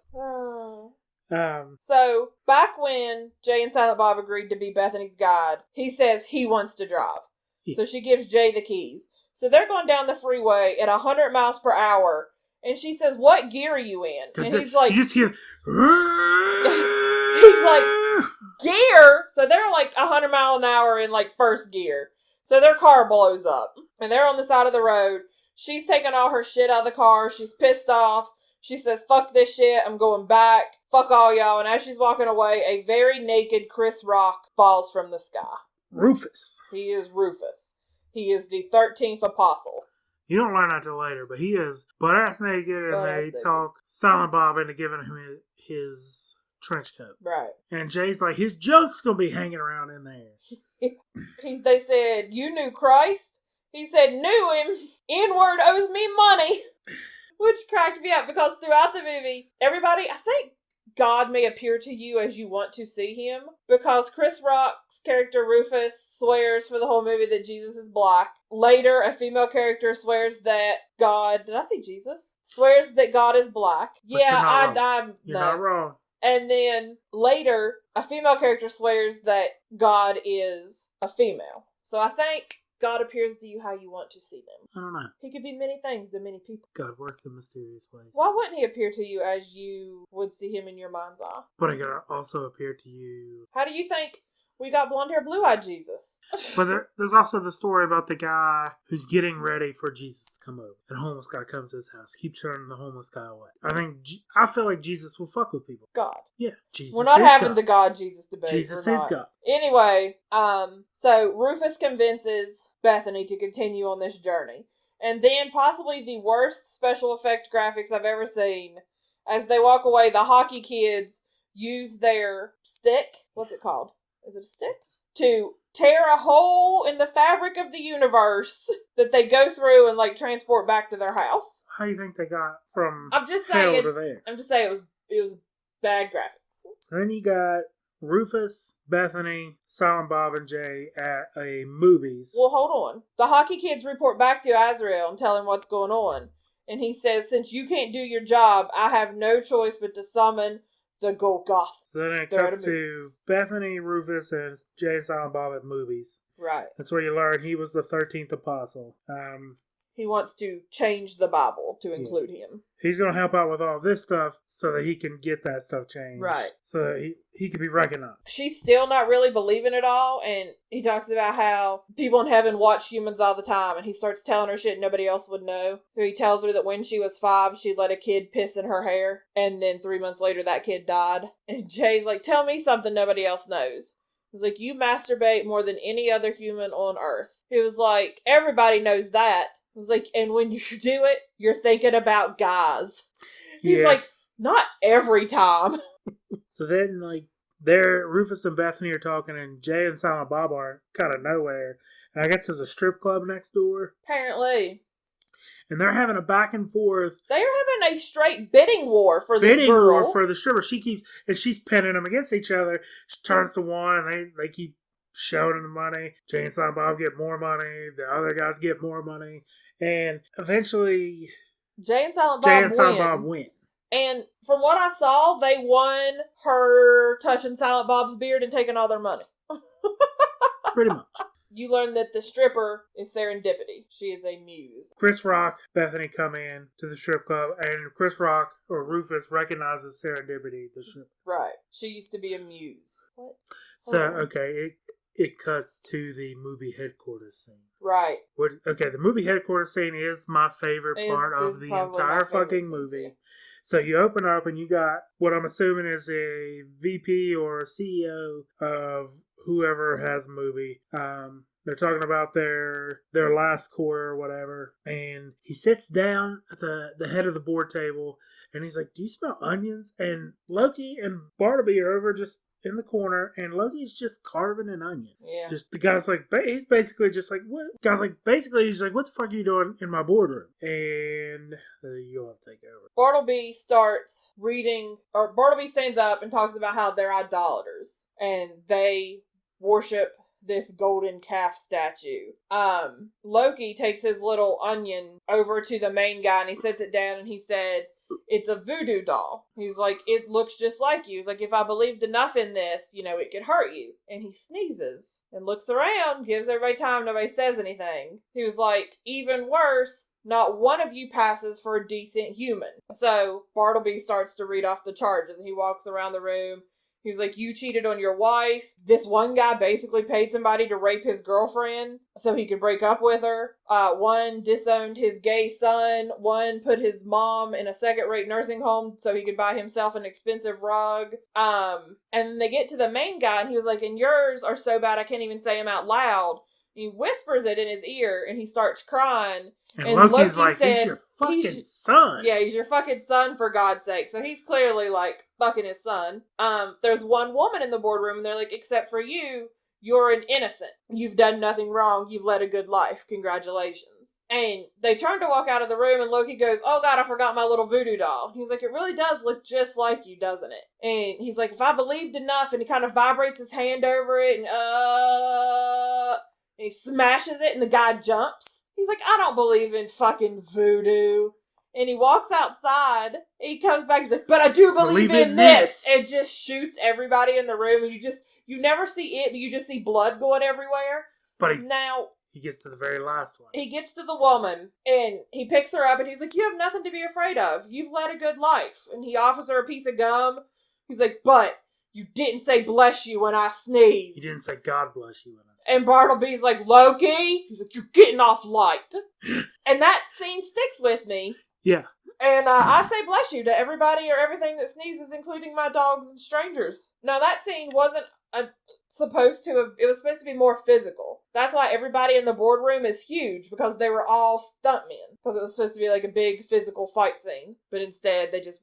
So, back when Jay and Silent Bob agreed to be Bethany's guide, he says he wants to drive. Yeah. So she gives Jay the keys. So they're going down the freeway at 100 miles per hour. And she says, what gear are you in? And he's like... You just hear... He's like, gear? So they're like 100 mile an hour in like first gear. So their car blows up. And they're on the side of the road. She's taking all her shit out of the car. She's pissed off. She says, fuck this shit. I'm going back. Fuck all y'all. And as she's walking away, a very naked Chris Rock falls from the sky. Rufus. He is Rufus. He is the 13th apostle. You don't learn that till later, but he is butt-ass naked, and they talk Silent Bob into giving him his trench coat. Right. And Jay's like, his junk's gonna be hanging around in there. They said, you knew Christ? He said, knew him. N-word owes me money. Which cracked me up, because throughout the movie, everybody, I think, God may appear to you as you want to see him, because Chris Rock's character Rufus swears for the whole movie that Jesus is black. Later, a female character swears that God... Did I say Jesus? Swears that God is black. But yeah, you're not wrong. And then later, a female character swears that God is a female. So I think God appears to you how you want to see them. I don't know. He could be many things to many people. God works in mysterious ways. Why wouldn't he appear to you as you would see him in your mind's eye? But he could also appear to you... How do you think we got blonde hair, blue-eyed Jesus? But there's also the story about the guy who's getting ready for Jesus to come over. And a homeless guy comes to his house. Keeps turning the homeless guy away. I feel like Jesus will fuck with people. God. Yeah. Jesus We're not having God. the God-Jesus debate. Jesus is God. Anyway, so Rufus convinces Bethany to continue on this journey. And then possibly the worst special effect graphics I've ever seen. As they walk away, the hockey kids use their stick. What's it called? Is it a stick? To tear a hole in the fabric of the universe that they go through and like transport back to their house. How do you think they got from hell to there? I'm just saying it was bad graphics. So then you got Rufus, Bethany, Silent Bob, and Jay at a movies. Well, hold on. The hockey kids report back to Azrael and tell him what's going on. And he says, since you can't do your job, I have no choice but to summon the Golgotha. So then it cuts to Bethany, Rufus, and Jay and Silent Bob at movies. Right. That's where you learn he was the 13th apostle. He wants to change the Bible to include him. He's going to help out with all this stuff so that he can get that stuff changed. Right. So that he can be recognized. She's still not really believing it all, and he talks about how people in heaven watch humans all the time, and he starts telling her shit nobody else would know. So he tells her that when she was 5, she let a kid piss in her hair, and then 3 months later that kid died. And Jay's like, tell me something nobody else knows. He's like, you masturbate more than any other human on earth. He was like, everybody knows that. He was like, and when you do it, you're thinking about guys. He's like, not every time. So then, like, Rufus and Bethany are talking, and Jay and Silent Bob are kind of nowhere. And I guess there's a strip club next door. Apparently. And they're having a back and forth. They're having a straight bidding war for this girl. Bidding war for the stripper. She's pinning them against each other. She turns to one, and they keep showing the money. Jay and Silent Bob get more money. The other guys get more money. And eventually, Jay and Silent Bob win. And from what I saw, they won her touching Silent Bob's beard and taking all their money. Pretty much. You learn that the stripper is Serendipity. She is a muse. Chris Rock, Bethany come in to the strip club, and Chris Rock, or Rufus, recognizes Serendipity, the stripper. Right. She used to be a muse. What? So, okay, it cuts to the movie headquarters scene. Right. The movie headquarters scene is my favorite part of the entire fucking movie. So you open up and you got what I'm assuming is a VP or a CEO of whoever has a movie. They're talking about their last quarter or whatever. And he sits down at the head of the board table and he's like, "Do you smell onions?" And Loki and Bartleby are over just in the corner, and Loki's just carving an onion. Yeah. Just the guy's like, he's basically just like, what? Guy's like, basically, he's like, what the fuck are you doing in my boardroom? And you'll have to take over. Bartleby starts reading, or Bartleby stands up and talks about how they're idolaters, and they worship this golden calf statue. Loki takes his little onion over to the main guy, and he sets it down, and he said, "It's a voodoo doll." He's like, "It looks just like you." He's like, "If I believed enough in this, it could hurt you." And he sneezes and looks around, gives everybody time, nobody says anything. He was like, "Even worse, not one of you passes for a decent human." So Bartleby starts to read off the charges, and he walks around the room. He was like, "You cheated on your wife." This one guy basically paid somebody to rape his girlfriend so he could break up with her. One disowned his gay son. One put his mom in a second-rate nursing home so he could buy himself an expensive rug. And then they get to the main guy, and he was like, "And yours are so bad I can't even say them out loud." He whispers it in his ear, and he starts crying. And Loki's like, "He's your fucking son." Yeah, he's your fucking son, for God's sake. So he's clearly, fucking his son. There's one woman in the boardroom, and they're like, "Except for you, you're an innocent. You've done nothing wrong. You've led a good life. Congratulations." And they turn to walk out of the room, and Loki goes, "Oh God, I forgot my little voodoo doll." He's like, "It really does look just like you, doesn't it?" And he's like, "If I believed enough," and he kind of vibrates his hand over it, and he smashes it, and the guy jumps. He's like, "I don't believe in fucking voodoo." And he walks outside. He comes back. He's like, "But I do believe in this." And just shoots everybody in the room. And you never see it, but you just see blood going everywhere. But he gets to the very last one. He gets to the woman, and he picks her up, and he's like, "You have nothing to be afraid of. You've led a good life." And he offers her a piece of gum. He's like, "But you didn't say bless you when I sneezed." He didn't say God bless you when I sneezed. And Bartleby's like, "Loki?" He's like, "You're getting off light." And that scene sticks with me. Yeah. And I say bless you to everybody or everything that sneezes, including my dogs and strangers. Now, that scene wasn't supposed to have... It was supposed to be more physical. That's why everybody in the boardroom is huge, because they were all stuntmen. Because it was supposed to be like a big physical fight scene. But instead, they just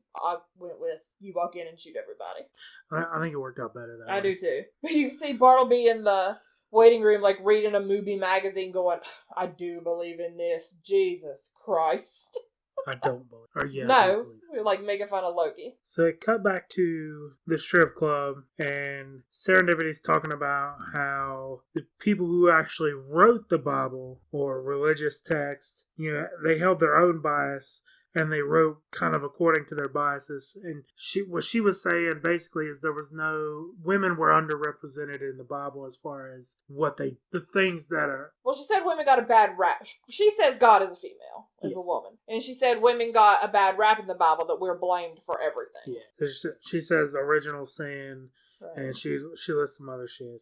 went with, you walk in and shoot everybody. I think it worked out better that way. I do too. You see Bartleby in the waiting room, reading a movie magazine going, "I do believe in this. Jesus Christ." I don't believe. Or yeah. No, we're making fun of Loki. So it cut back to the strip club, and Serendipity's talking about how the people who actually wrote the Bible or religious text, they held their own bias. And they wrote kind of according to their biases. And what she was saying basically is women were underrepresented in the Bible as far as the things that are... Well, she said women got a bad rap. She says God is a female, is a woman. And she said women got a bad rap in the Bible, that we're blamed for everything. Yeah. She says original sin, right. And she lists some other shit.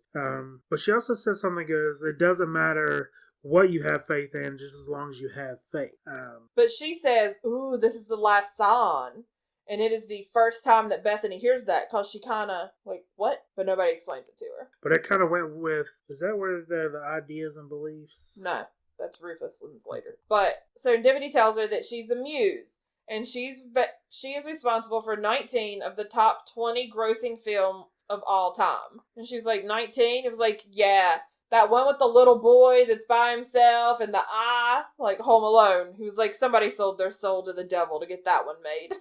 But she also says something goes, it doesn't matter what you have faith in, just as long as you have faith. But she says, "Ooh, this is the last song." And it is the first time that Bethany hears that, because she kind of, what? But nobody explains it to her. But it kind of went with, is that where the ideas and beliefs? No, that's Rufus later. But Serendipity tells her that she's a muse, and she is responsible for 19 of the top 20 grossing films of all time. And she's like, 19? It was like, yeah. That one with the little boy that's by himself and the eye, like Home Alone, who's like, somebody sold their soul to the devil to get that one made.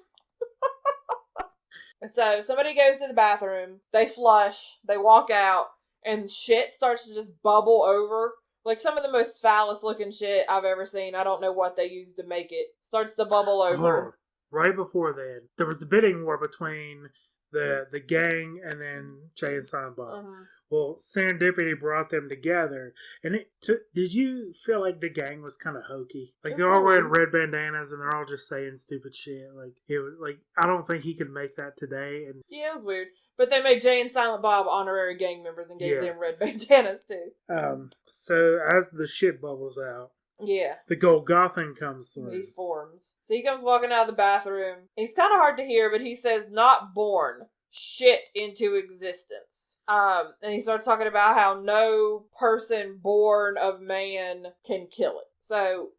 So somebody goes to the bathroom, they flush, they walk out, and shit starts to just bubble over Like, some of the most phallus-looking shit I've ever seen. I don't know what they used to make it. Starts to bubble over. Right before then, there was the bidding war between the gang and then Jay and Silent Bob. Well, Serendipity brought them together, and did you feel like the gang was kind of hokey? Like, they're all wearing red bandanas, and they're all just saying stupid shit. Like, it was like, I don't think he could make that today. And yeah, it was weird. But they made Jay and Silent Bob honorary gang members and gave them red bandanas too. So as the shit bubbles out, the Golgothan comes through. He forms. So he comes walking out of the bathroom. He's kind of hard to hear, but he says, "Not born, shit into existence." And he starts talking about how no person born of man can kill it. So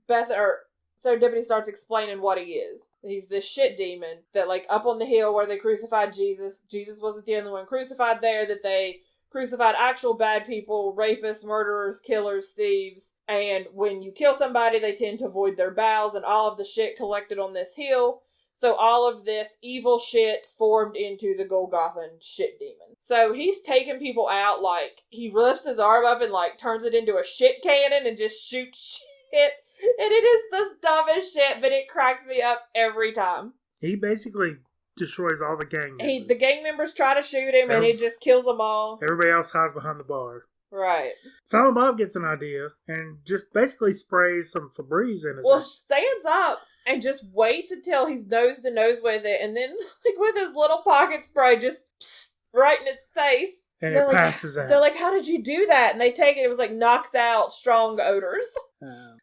Deputy starts explaining what he is. He's this shit demon that, like, up on the hill where they crucified Jesus wasn't the only one crucified there, that they crucified actual bad people, rapists, murderers, killers, thieves, and when you kill somebody, they tend to void their bowels, and all of the shit collected on this hill. So all of this evil shit formed into the Golgothan shit demon. So he's taking people out, like, he lifts his arm up and, like, turns it into a shit cannon and just shoots shit. And it is the dumbest shit, but it cracks me up every time. He basically destroys all the gang members. The gang members try to shoot him, and it just kills them all. Everybody else hides behind the bar. Right. Silent Bob gets an idea and just basically sprays some Febreze in his Well, stands up and just waits until he's nose to nose with it, and then, like, with his little pocket spray, just right in its face. And it passes out. They're like, "How did you do that?" And they take it. It was like, knocks out strong odors.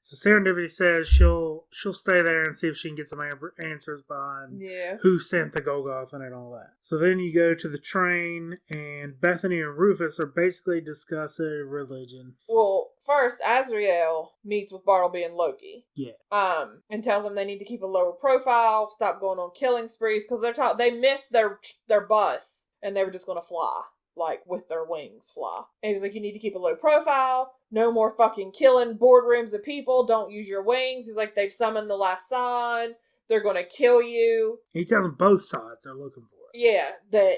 So Serendipity says she'll stay there and see if she can get some answers behind who sent the Golgothan and all that. So then you go to the train, and Bethany and Rufus are basically discussing religion. Well, first, Azrael meets with Bartleby and Loki. Yeah. And tells them they need to keep a lower profile, stop going on killing sprees, because they missed their bus, and they were just going to fly. Like, with their wings fly. And he's like, you need to keep a low profile, no more fucking killing boardrooms of people, don't use your wings. He's like, they've summoned the last sign, they're gonna kill you. He tells them both sides they're looking for. Yeah, that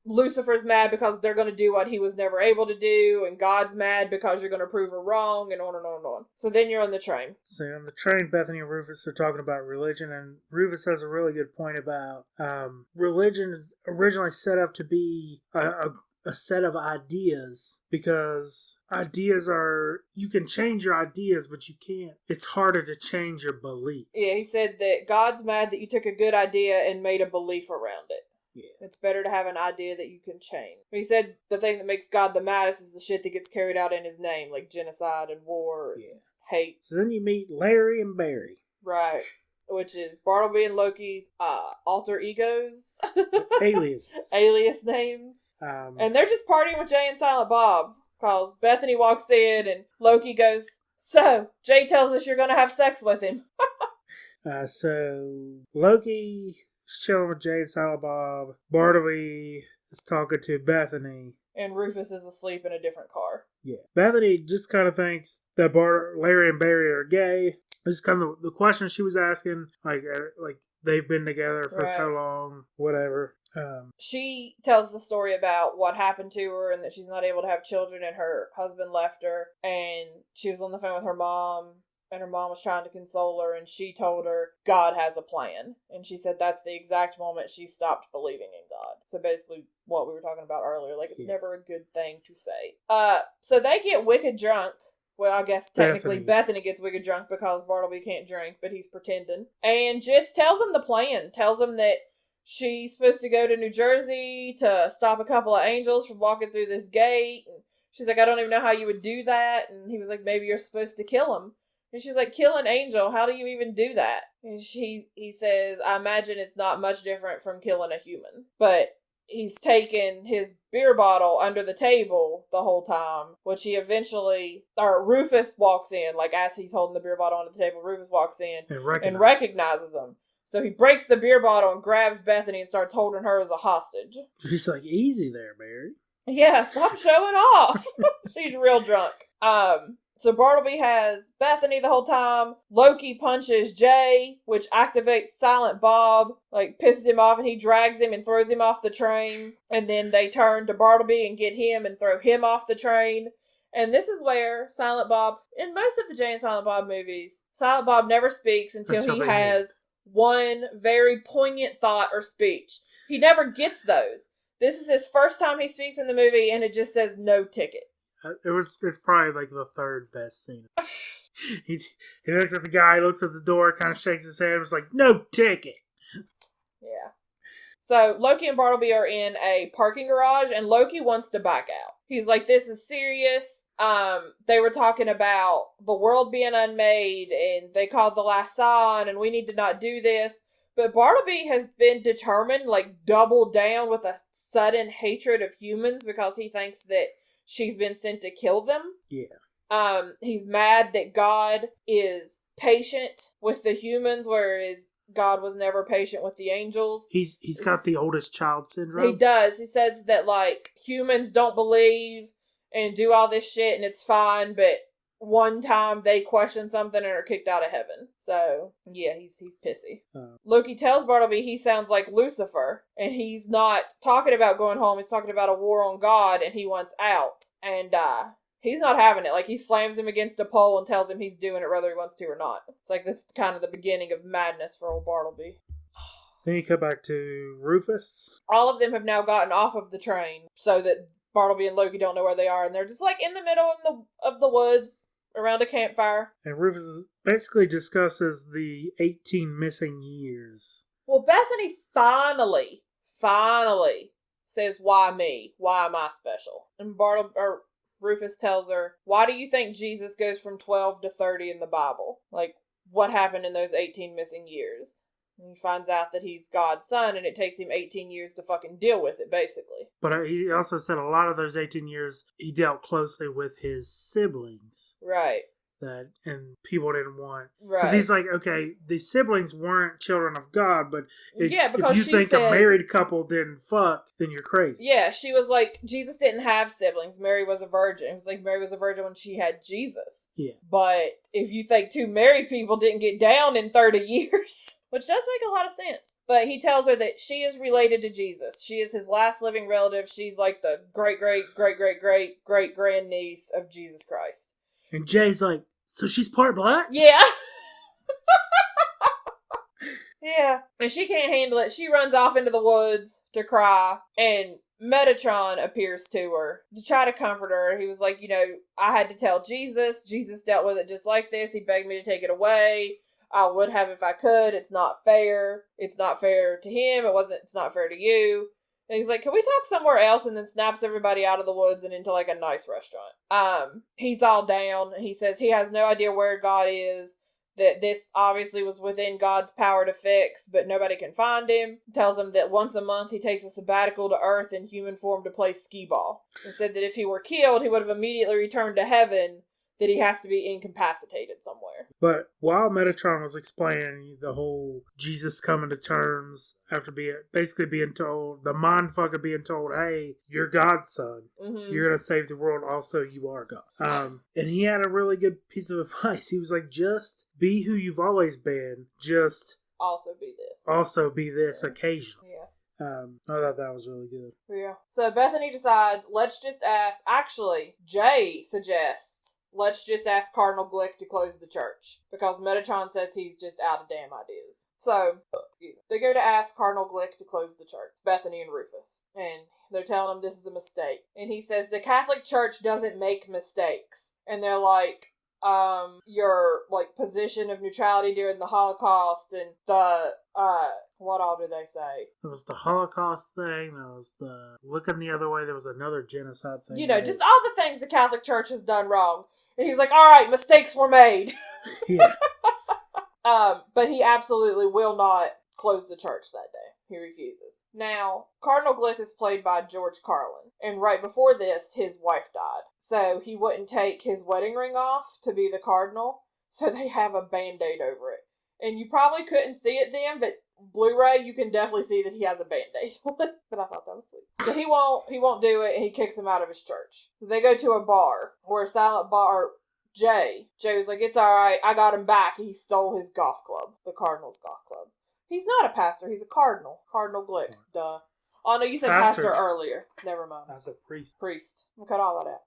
Lucifer's mad because they're gonna do what he was never able to do, and God's mad because you're gonna prove her wrong, and on and on and on. So then you're on the train. So on the train, Bethany and Rufus are talking about religion, and Rufus has a really good point about religion is originally set up to be a set of ideas, because ideas you can change your ideas, but you can't. It's harder to change your beliefs. Yeah, he said that God's mad that you took a good idea and made a belief around it. Yeah. It's better to have an idea that you can change. He said the thing that makes God the maddest is the shit that gets carried out in his name, like genocide and war and hate. So then you meet Larry and Barry. Right. Which is Bartleby and Loki's alter egos. Alias names. And they're just partying with Jay and Silent Bob. Because Bethany walks in and Loki goes, "So, Jay tells us you're going to have sex with him." So, Loki is chilling with Jay and Silent Bob. Bartleby is talking to Bethany. And Rufus is asleep in a different car. Yeah. Bethany just kind of thinks that Larry and Barry are gay. This is kind of the question she was asking. Like they've been together for so long, whatever. She tells the story about what happened to her and that she's not able to have children and her husband left her. And she was on the phone with her mom. And her mom was trying to console her, and she told her, God has a plan. And she said that's the exact moment she stopped believing in God. So basically what we were talking about earlier, like, it's never a good thing to say. So they get wicked drunk. Well, I guess technically Bethany gets wicked drunk because Bartleby can't drink, but he's pretending. And just tells him the plan. Tells him that she's supposed to go to New Jersey to stop a couple of angels from walking through this gate. And she's like, I don't even know how you would do that. And he was like, maybe you're supposed to kill him. And she's like, kill an angel? How do you even do that? And he says, I imagine it's not much different from killing a human. But he's taken his beer bottle under the table the whole time, which he Rufus walks in, like as he's holding the beer bottle on the table, Rufus walks in and recognizes him. So he breaks the beer bottle and grabs Bethany and starts holding her as a hostage. She's like, easy there, Barry. Yeah, stop showing off. She's real drunk. So Bartleby has Bethany the whole time. Loki punches Jay, which activates Silent Bob, like pisses him off, and he drags him and throws him off the train. And then they turn to Bartleby and get him and throw him off the train. And this is where Silent Bob, in most of the Jay and Silent Bob movies, Silent Bob never speaks until he has one very poignant thought or speech. He never gets those. This is his first time he speaks in the movie, and it just says no ticket. It's probably like the third best scene. he looks at the guy, looks at the door, kind of shakes his head, and was like, no ticket. Yeah. So Loki and Bartleby are in a parking garage, and Loki wants to back out. He's like, this is serious. They were talking about the world being unmade, and they called the last sign, and we need to not do this. But Bartleby has been determined, like, double down with a sudden hatred of humans because he thinks that she's been sent to kill them. Yeah. He's mad that God is patient with the humans, whereas God was never patient with the angels. He's got the oldest child syndrome. He does. He says that, like, humans don't believe and do all this shit and it's fine, but one time they question something and are kicked out of heaven. So, yeah, he's pissy. Loki tells Bartleby he sounds like Lucifer, and he's not talking about going home, he's talking about a war on God, and he wants out. And, he's not having it. Like, he slams him against a pole and tells him he's doing it whether he wants to or not. It's like this is kind of the beginning of madness for old Bartleby. Then you come back to Rufus. All of them have now gotten off of the train so that Bartleby and Loki don't know where they are, and they're just like in the middle of the woods around a campfire. And Rufus basically discusses the 18 missing years. Well, Bethany finally says, "Why me? Why am I special?" And Rufus tells her, "Why do you think Jesus goes from 12 to 30 in the Bible? Like, what happened in those 18 missing years?" And he finds out that he's God's son, and it takes him 18 years to fucking deal with it, basically. But he also said a lot of those 18 years, he dealt closely with his siblings. Right. And people didn't want. Right. Because he's like, okay, the siblings weren't children of God, but if you think says, a married couple didn't fuck, then you're crazy. Yeah, she was like, Jesus didn't have siblings. Mary was a virgin. It was like Mary was a virgin when she had Jesus. Yeah. But if you think two married people didn't get down in 30 years, which does make a lot of sense. But he tells her that she is related to Jesus. She is his last living relative. She's like the great-great-great-great-great-great-grandniece of Jesus Christ. And Jay's like, so she's part black? Yeah. Yeah. And she can't handle it. She runs off into the woods to cry. And Metatron appears to her to try to comfort her. He was like, I had to tell Jesus. Jesus dealt with it just like this. He begged me to take it away. I would have if I could. It's not fair. It's not fair to him. It's not fair to you. And he's like, can we talk somewhere else? And then snaps everybody out of the woods and into like a nice restaurant. He's all down. He says he has no idea where God is, that this obviously was within God's power to fix, but nobody can find him. Tells him that once a month he takes a sabbatical to Earth in human form to play skee-ball. And said that if he were killed, he would have immediately returned to heaven, that he has to be incapacitated somewhere. But while Metatron was explaining the whole Jesus coming to terms after being told, the mindfucker being told, hey, you're God's son. Mm-hmm. You're going to save the world. Also, you are God. And he had a really good piece of advice. He was like, just be who you've always been. Just also be this. Yeah. Occasionally. Yeah. I thought that was really good. Yeah. So Bethany decides, Jay suggests, let's just ask Cardinal Glick to close the church, because Metatron says he's just out of damn ideas. So, they go to ask Cardinal Glick to close the church, Bethany and Rufus, and they're telling him this is a mistake. And he says the Catholic Church doesn't make mistakes. And they're like, your, position of neutrality during the Holocaust and the, what all do they say? There was the Holocaust thing, there was the looking the other way, there was another genocide thing. Just all the things the Catholic Church has done wrong. And he's like, all right, mistakes were made. Yeah. But he absolutely will not close the church that day. He refuses. Now, Cardinal Glick is played by George Carlin. And right before this, his wife died. So he wouldn't take his wedding ring off to be the cardinal. So they have a Band-Aid over it. And you probably couldn't see it then, but Blu-ray, you can definitely see that he has a Band-Aid on. But I thought that was sweet. So he won't do it, and he kicks him out of his church. They go to a bar, where Jay was like, it's alright, I got him back. He stole his golf club, the Cardinals golf club. He's not a pastor, he's a cardinal. Cardinal Glick, duh. Oh no, you said pastor earlier. Never mind. That's a priest. Priest. We'll cut all that out.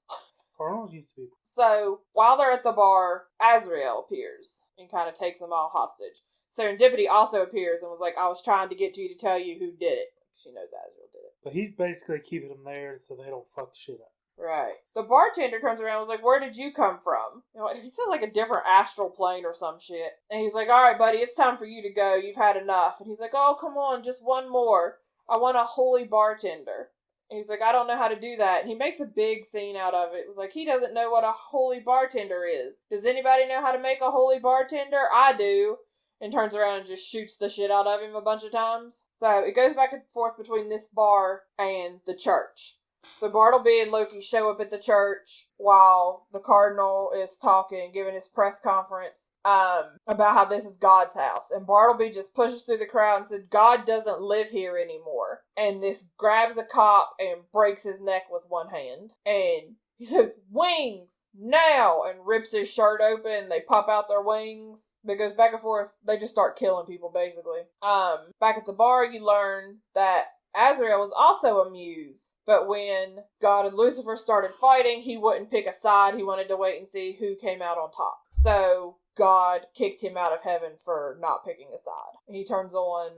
Cardinals used to be. So, while they're at the bar, Azrael appears and kind of takes them all hostage. Serendipity also appears and was like, I was trying to get to you to tell you who did it. She knows Azrael did it. But he's basically keeping them there so they don't fuck shit up. Right. The bartender turns around and was like, where did you come from? You know, he said like a different astral plane or some shit. And he's like, all right, buddy, it's time for you to go. You've had enough. And he's like, oh, come on, just one more. I want a holy bartender. And he's like, I don't know how to do that. And he makes a big scene out of it. It was like, he doesn't know what a holy bartender is. Does anybody know how to make a holy bartender? I do. And turns around and just shoots the shit out of him a bunch of times. So it goes back and forth between this bar and the church. So Bartleby and Loki show up at the church while the cardinal is talking, giving his press conference about how this is God's house. And Bartleby just pushes through the crowd and said, God doesn't live here anymore. And this grabs a cop and breaks his neck with one hand. And he says, wings, now, and rips his shirt open. They pop out their wings. It goes back and forth. They just start killing people, basically. Back at the bar, you learn that Azrael was also a muse, but when God and Lucifer started fighting, he wouldn't pick a side. He wanted to wait and see who came out on top. So God kicked him out of heaven for not picking a side. He turns on,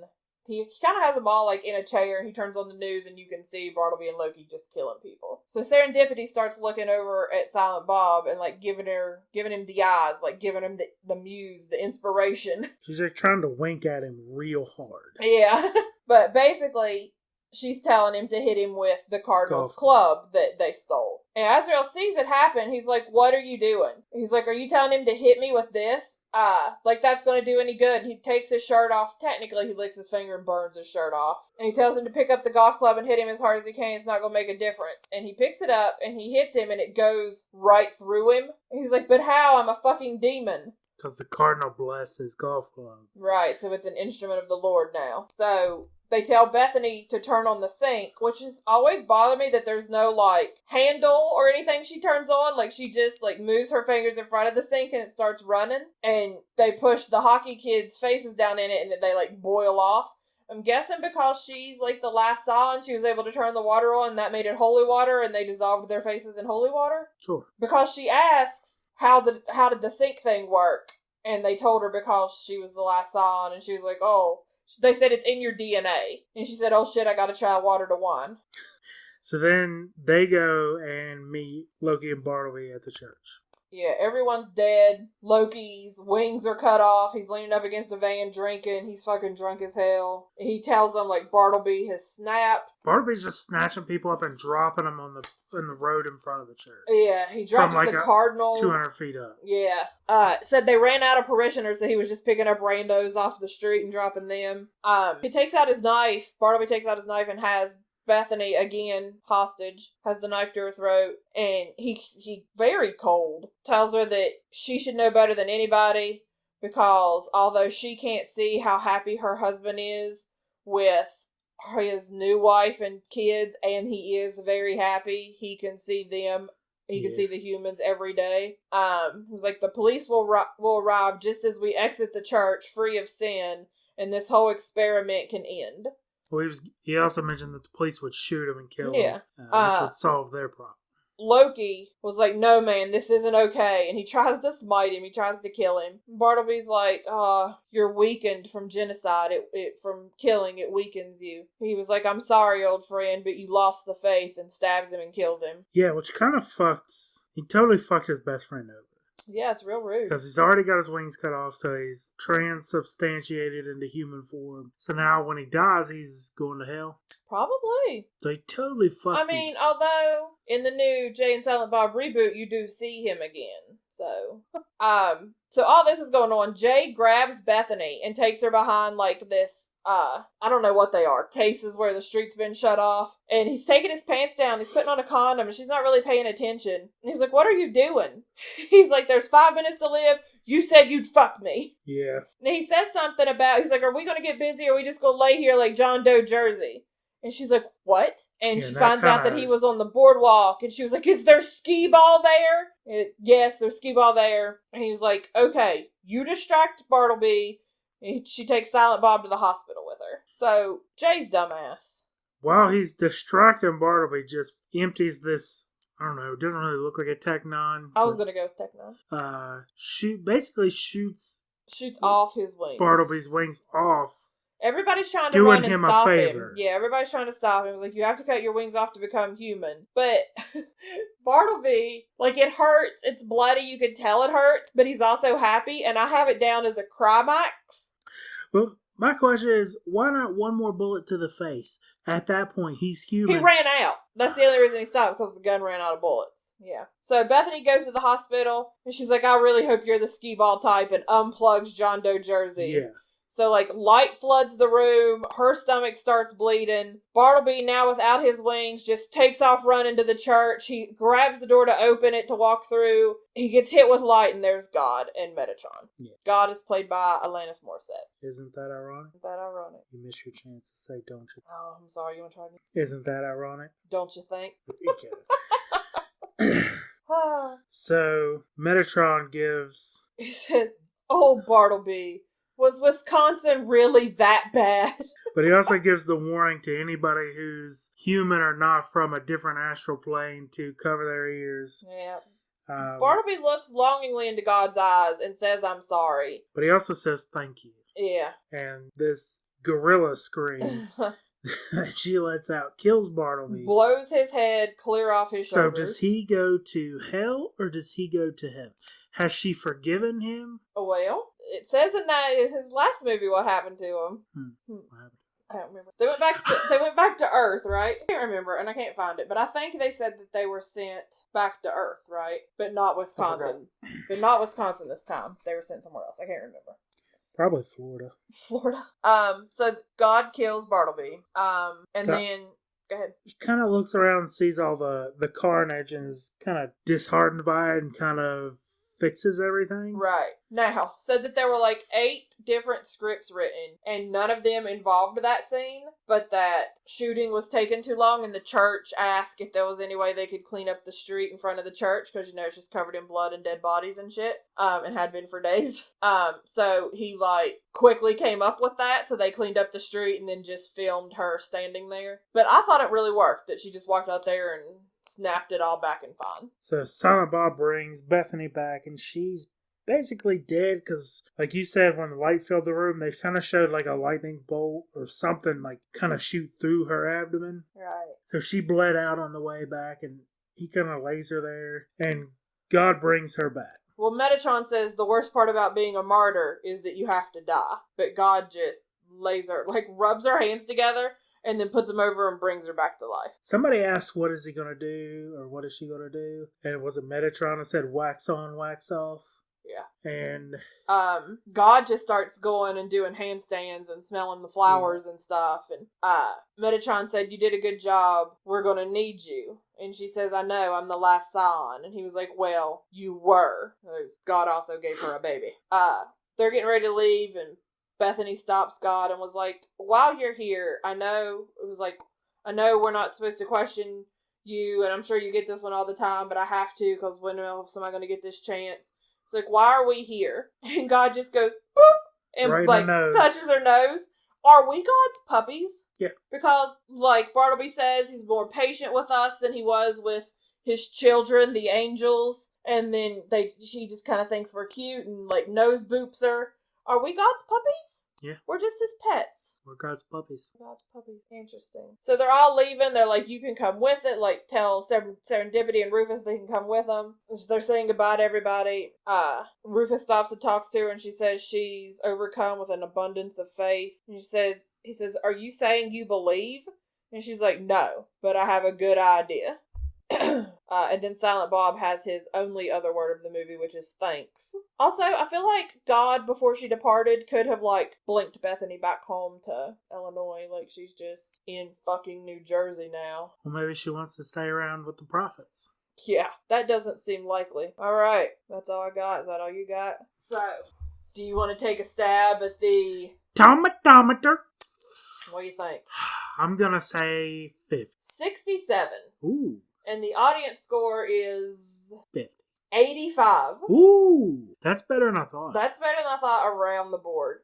he kind of has them all like in a chair. He turns on the news and you can see Bartleby and Loki just killing people. So Serendipity starts looking over at Silent Bob and like giving him the eyes, like giving him the muse, the inspiration. She's like trying to wink at him real hard. Yeah. But basically, she's telling him to hit him with the Cardinals club that they stole. And Azrael sees it happen. He's like, what are you doing? He's like, are you telling him to hit me with this? Like that's going to do any good. He takes his shirt off. Technically, he licks his finger and burns his shirt off. And he tells him to pick up the golf club and hit him as hard as he can. It's not going to make a difference. And he picks it up and he hits him and it goes right through him. And he's like, but how? I'm a fucking demon. Because the cardinal blessed his golf club. Right, so it's an instrument of the Lord now. So they tell Bethany to turn on the sink, which has always bothered me that there's no, like, handle or anything she turns on. Like, she just, like, moves her fingers in front of the sink and it starts running. And they push the hockey kids' faces down in it and they, like, boil off. I'm guessing because she's, like, the last saw and she was able to turn the water on and that made it holy water and they dissolved their faces in holy water. Sure. Because she asks, how did the sink thing work? And they told her because she was the last saw and she was like, oh... They said it's in your DNA. And she said, oh shit, I gotta try water to wine. So then they go and meet Loki and Bartleby at the church. Yeah, everyone's dead. Loki's wings are cut off. He's leaning up against a van drinking. He's fucking drunk as hell. He tells them, like, Bartleby has snapped. Bartleby's just snatching people up and dropping them on the road in front of the church. Yeah, he drops from, like, the cardinal 200 feet up. Yeah. Said they ran out of parishioners, so he was just picking up randos off the street and dropping them. He takes out his knife. Bartleby takes out his knife and has Bethany, again, hostage, has the knife to her throat, and he very cold, tells her that she should know better than anybody, because although she can't see how happy her husband is with his new wife and kids, and he is very happy, he can see them, he can see the humans every day. He was like, the police will arrive just as we exit the church, free of sin, and this whole experiment can end. Well, he also mentioned that the police would shoot him and kill him, which would solve their problem. Loki was like, no, man, this isn't okay. And he tries to smite him. He tries to kill him. Bartleby's like, you're weakened from genocide. From killing, it weakens you. He was like, I'm sorry, old friend, but you lost the faith, and stabs him and kills him. Yeah, which kind of he totally fucked his best friend over. Yeah, it's real rude. Because he's already got his wings cut off, so he's transubstantiated into human form. So now when he dies, he's going to hell. Probably. They totally fucked him. I mean, although in the new Jay and Silent Bob reboot, you do see him again. So, so all this is going on. Jay grabs Bethany and takes her behind, like, this, I don't know what they are, cases where the street's been shut off. And he's taking his pants down. He's putting on a condom, and she's not really paying attention. And he's like, what are you doing? He's like, there's 5 minutes to live. You said you'd fuck me. Yeah. And he says something about, he's like, are we going to get busy, or are we just going to lay here like John Doe Jersey? And she's like, what? And she finds out that he was on the boardwalk. And she was like, is there skee ball there? Yes, there's skee ball there. And he was like, okay, you distract Bartleby. And she takes Silent Bob to the hospital with her. So, Jay's dumbass. While he's distracting Bartleby, just empties this I don't know, doesn't really look like a Technon. I was going to go with Technon. Basically shoots off his wings. Bartleby's wings off. Everybody's trying to run and stop him. Yeah, everybody's trying to stop him. It's like, you have to cut your wings off to become human. But Bartleby, like, it hurts. It's bloody. You can tell it hurts. But he's also happy. And I have it down as a Crimax. Well, my question is, why not one more bullet to the face? At that point, he's human. He ran out. That's the only reason he stopped, because the gun ran out of bullets. Yeah. So Bethany goes to the hospital, and she's like, I really hope you're the skee ball type, and unplugs John Doe jersey. Yeah. So, like, light floods the room. Her stomach starts bleeding. Bartleby, now without his wings, just takes off running to the church. He grabs the door to open it to walk through. He gets hit with light, and there's God and Metatron. Yeah. God is played by Alanis Morissette. Isn't that ironic? Isn't that ironic? You miss your chance to say, don't you? Oh, I'm sorry. You want to try me? Isn't that ironic? Don't you think? So, Metatron gives... He says, oh, Bartleby, was Wisconsin really that bad? But he also gives the warning to anybody who's human or not from a different astral plane to cover their ears. Yeah. Bartleby looks longingly into God's eyes and says, I'm sorry. But he also says, thank you. Yeah. And this gorilla scream that she lets out kills Bartleby. Blows his head clear off his shoulders. So does he go to hell or does he go to heaven? Has she forgiven him? Well, it says in his last movie what happened to him. What happened? I don't remember. They went back to Earth, right? I can't remember, and I can't find it. But I think they said that they were sent back to Earth, right? But not Wisconsin. But not Wisconsin this time. They were sent somewhere else. I can't remember. Probably Florida. So God kills Bartleby. And then go ahead. He kind of looks around and sees all the carnage and is kind of disheartened by it and kind of fixes everything. Right. Now, said that there were like 8 different scripts written, and none of them involved that scene, but that shooting was taking too long, and the church asked if there was any way they could clean up the street in front of the church, because, you know, it's just covered in blood and dead bodies and shit, and had been for days. So he, like, quickly came up with that, so they cleaned up the street and then just filmed her standing there. But I thought it really worked, that she just walked out there and snapped it all back and fine. So Silent Bob brings Bethany back, and she's basically dead because, like you said, when the light filled the room, they kind of showed like a lightning bolt or something like kind of shoot through her abdomen. Right. So she bled out on the way back, and he kind of lays her there, and God brings her back. Well, Metatron says the worst part about being a martyr is that you have to die, but God just lays her, like, rubs her hands together and then puts them over and brings her back to life. Somebody asked, what is he going to do? Or what is she going to do? And it was a Metatron that said, wax on, wax off. Yeah. And God just starts going and doing handstands and smelling the flowers and stuff. And Metatron said, you did a good job. We're going to need you. And she says, I know, I'm the last scion. And he was like, well, you were. God also gave her a baby. They're getting ready to leave, and Bethany stops God and was like, while you're here, I know we're not supposed to question you, and I'm sure you get this one all the time, but I have to, because when else am I going to get this chance? It's like, why are we here? And God just goes, boop, and right like touches her nose. Are we God's puppies? Yeah. Because, like Bartleby says, he's more patient with us than he was with his children, the angels, and then she just kind of thinks we're cute and, like, nose boops her. Are we God's puppies? Yeah. We're just his pets. We're God's puppies. God's puppies. Interesting. So they're all leaving. They're like, you can come with it. Like, tell Serendipity and Rufus they can come with them. They're saying goodbye to everybody. Rufus stops and talks to her, and she says she's overcome with an abundance of faith. And he says, are you saying you believe? And she's like, no, but I have a good idea. And then Silent Bob has his only other word of the movie, which is thanks. Also, I feel like God, before she departed, could have, like, blinked Bethany back home to Illinois. Like, she's just in fucking New Jersey now. Well, maybe she wants to stay around with the prophets. Yeah, that doesn't seem likely. Alright, that's all I got. Is that all you got? So, do you want to take a stab at the Tomatometer? What do you think? I'm gonna say 50. 67. Ooh. And the audience score is 50. 85. Ooh, that's better than I thought. That's better than I thought around the board.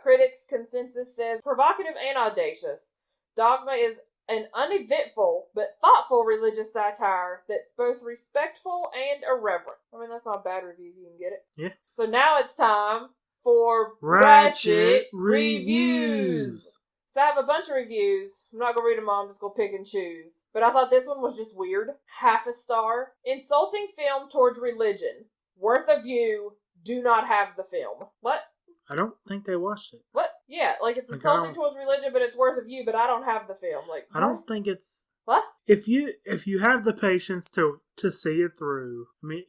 Critics' consensus says, provocative and audacious. Dogma is an uneventful but thoughtful religious satire that's both respectful and irreverent. I mean, that's not a bad review if you can get it. Yeah. So now it's time for Ratchet Reviews. So I have a bunch of reviews. I'm not going to read them all. I'm just going to pick and choose. But I thought this one was just weird. 0.5 star. Insulting film towards religion. Worth a view. Do not have the film. What? I don't think they watched it. What? Yeah, like it's insulting towards religion, but it's worth a view, but I don't have the film. Like I don't think it's... What? If you have the patience to see it through, I mean,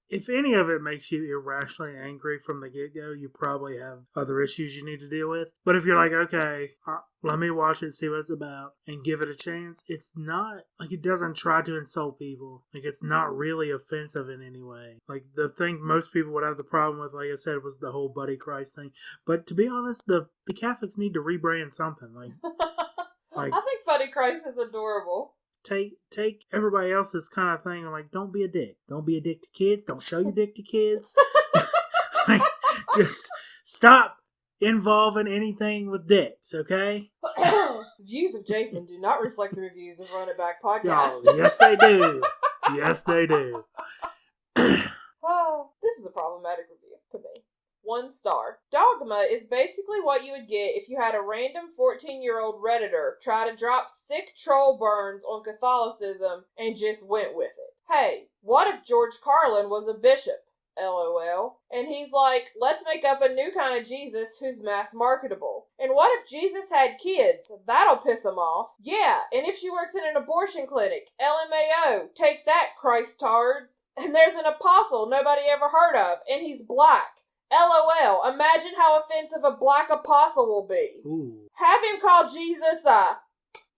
if any of it makes you irrationally angry from the get-go, you probably have other issues you need to deal with. But if you're like, okay, let me watch it, see what it's about, and give it a chance, it's not, like, it doesn't try to insult people. Like, it's not really offensive in any way. Like, the thing most people would have the problem with, like I said, was the whole Buddy Christ thing. But to be honest, the Catholics need to rebrand something. Like I think Buddy Christ is adorable. Take everybody else's kind of thing and, like, don't be a dick. Don't be a dick to kids. Don't show your dick to kids. Like, just stop involving anything with dicks, okay? Views of Jason do not reflect the reviews of Run It Back Podcast. Oh, yes, they do. Yes, they do. Oh, this is a problematic review to me. 1 star. Dogma is basically what you would get if you had a random 14-year-old Redditor try to drop sick troll burns on Catholicism and just went with it. Hey, what if George Carlin was a bishop? LOL. And he's like, let's make up a new kind of Jesus who's mass marketable. And what if Jesus had kids? That'll piss him off. Yeah, and if she works in an abortion clinic? LMAO. Take that, Christ-tards. And there's an apostle nobody ever heard of, and he's black. LOL. Imagine how offensive a black apostle will be. Ooh. Have him call Jesus a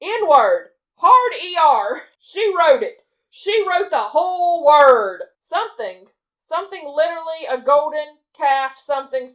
N-word. Hard ER. She wrote it. She wrote the whole word. Something literally a golden calf something.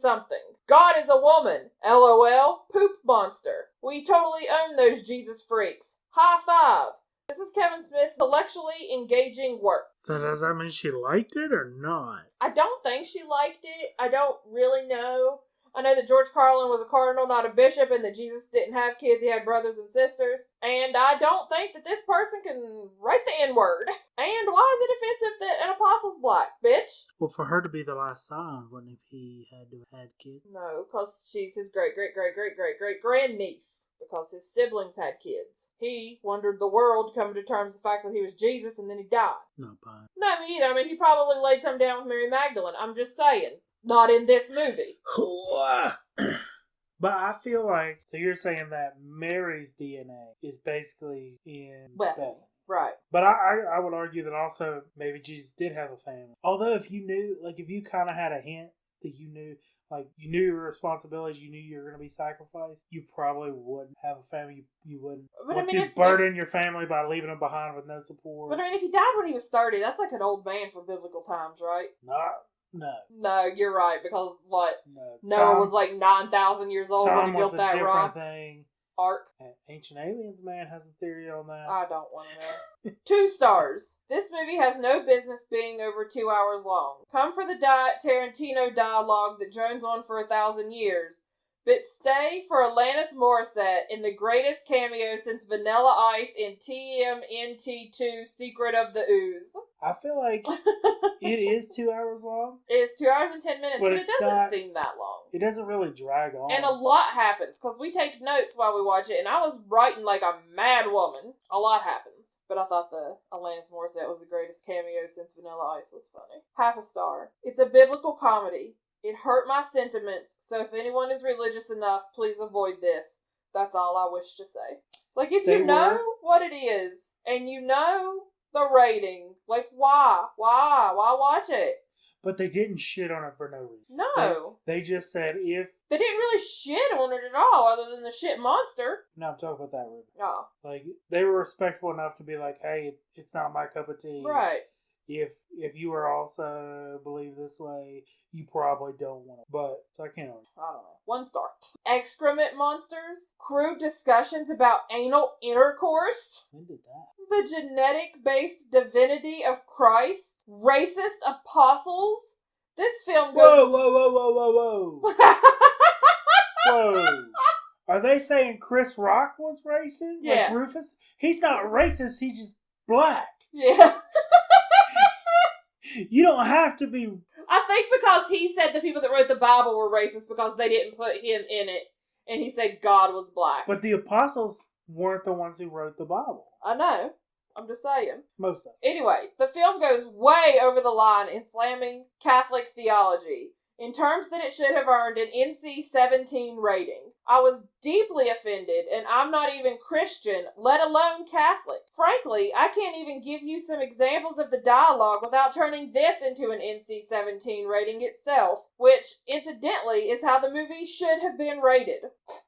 God is a woman. LOL. Poop monster. We totally own those Jesus freaks. High five. This is Kevin Smith's intellectually engaging work. So does that mean she liked it or not? I don't think she liked it. I don't really know. I know that George Carlin was a cardinal, not a bishop, and that Jesus didn't have kids, he had brothers and sisters. And I don't think that this person can write the N-word. And why is it offensive that an apostle's black, bitch? Well, for her to be the last son, wouldn't if he had to have had kids? No, because she's his great-great-great-great-great-great-grandniece. Because his siblings had kids. He wandered the world, coming to terms with the fact that he was Jesus, and then he died. No pun. No, me either. I mean, he probably laid some down with Mary Magdalene. I'm just saying. Not in this movie. But I feel like, so you're saying that Mary's DNA is basically in Bethany. Right. But I would argue that also maybe Jesus did have a family. Although if you knew, like if you kind of had a hint that you knew, like you knew your responsibilities, you knew you were going to be sacrificed, you probably wouldn't have a family. You wouldn't want to burden your family by leaving them behind with no support. But I mean, if he died when he was 30, that's like an old man for biblical times, right? No, you're right, because what? No. Noah was like 9,000 years old when he built that rock. Thing. Ark. Ancient Aliens, man, has a theory on that. I don't want to know. 2 stars. This movie has no business being over 2 hours long. Come for the Tarantino dialogue that drones on for 1,000 years. But stay for Alanis Morissette in the greatest cameo since Vanilla Ice in TMNT2 Secret of the Ooze. I feel like it is 2 hours long. It is 2 hours and 10 minutes, but it doesn't seem that long. It doesn't really drag on. And a lot happens, because we take notes while we watch it, and I was writing like a mad woman. A lot happens. But I thought the Alanis Morissette was the greatest cameo since Vanilla Ice was funny. 0.5 star. It's a biblical comedy. It hurt my sentiments, so if anyone is religious enough, please avoid this. That's all I wish to say. Like, if you know what it is, and you know the rating, like, why? Why watch it? But they didn't shit on it for no reason. No. They just said if... They didn't really shit on it at all, other than the shit monster. No, I'm talking about that Ruby. Oh. Like, they were respectful enough to be like, hey, it's not my cup of tea. Right. If you are also believe this way, you probably don't want it. But, so I can't argue. I don't know. 1 star. Excrement monsters. Crude discussions about anal intercourse. When did that? The genetic-based divinity of Christ. Racist apostles. This film goes... Whoa. Whoa. Are they saying Chris Rock was racist? Yeah. Like Rufus? He's not racist, he's just black. Yeah. You don't have to be... I think because he said the people that wrote the Bible were racist because they didn't put him in it, and he said God was black. But the apostles weren't the ones who wrote the Bible. I know. I'm just saying. Most of them. Anyway, the film goes way over the line in slamming Catholic theology in terms that it should have earned an NC-17 rating. I was deeply offended, and I'm not even Christian, let alone Catholic. Frankly, I can't even give you some examples of the dialogue without turning this into an NC-17 rating itself, which, incidentally, is how the movie should have been rated.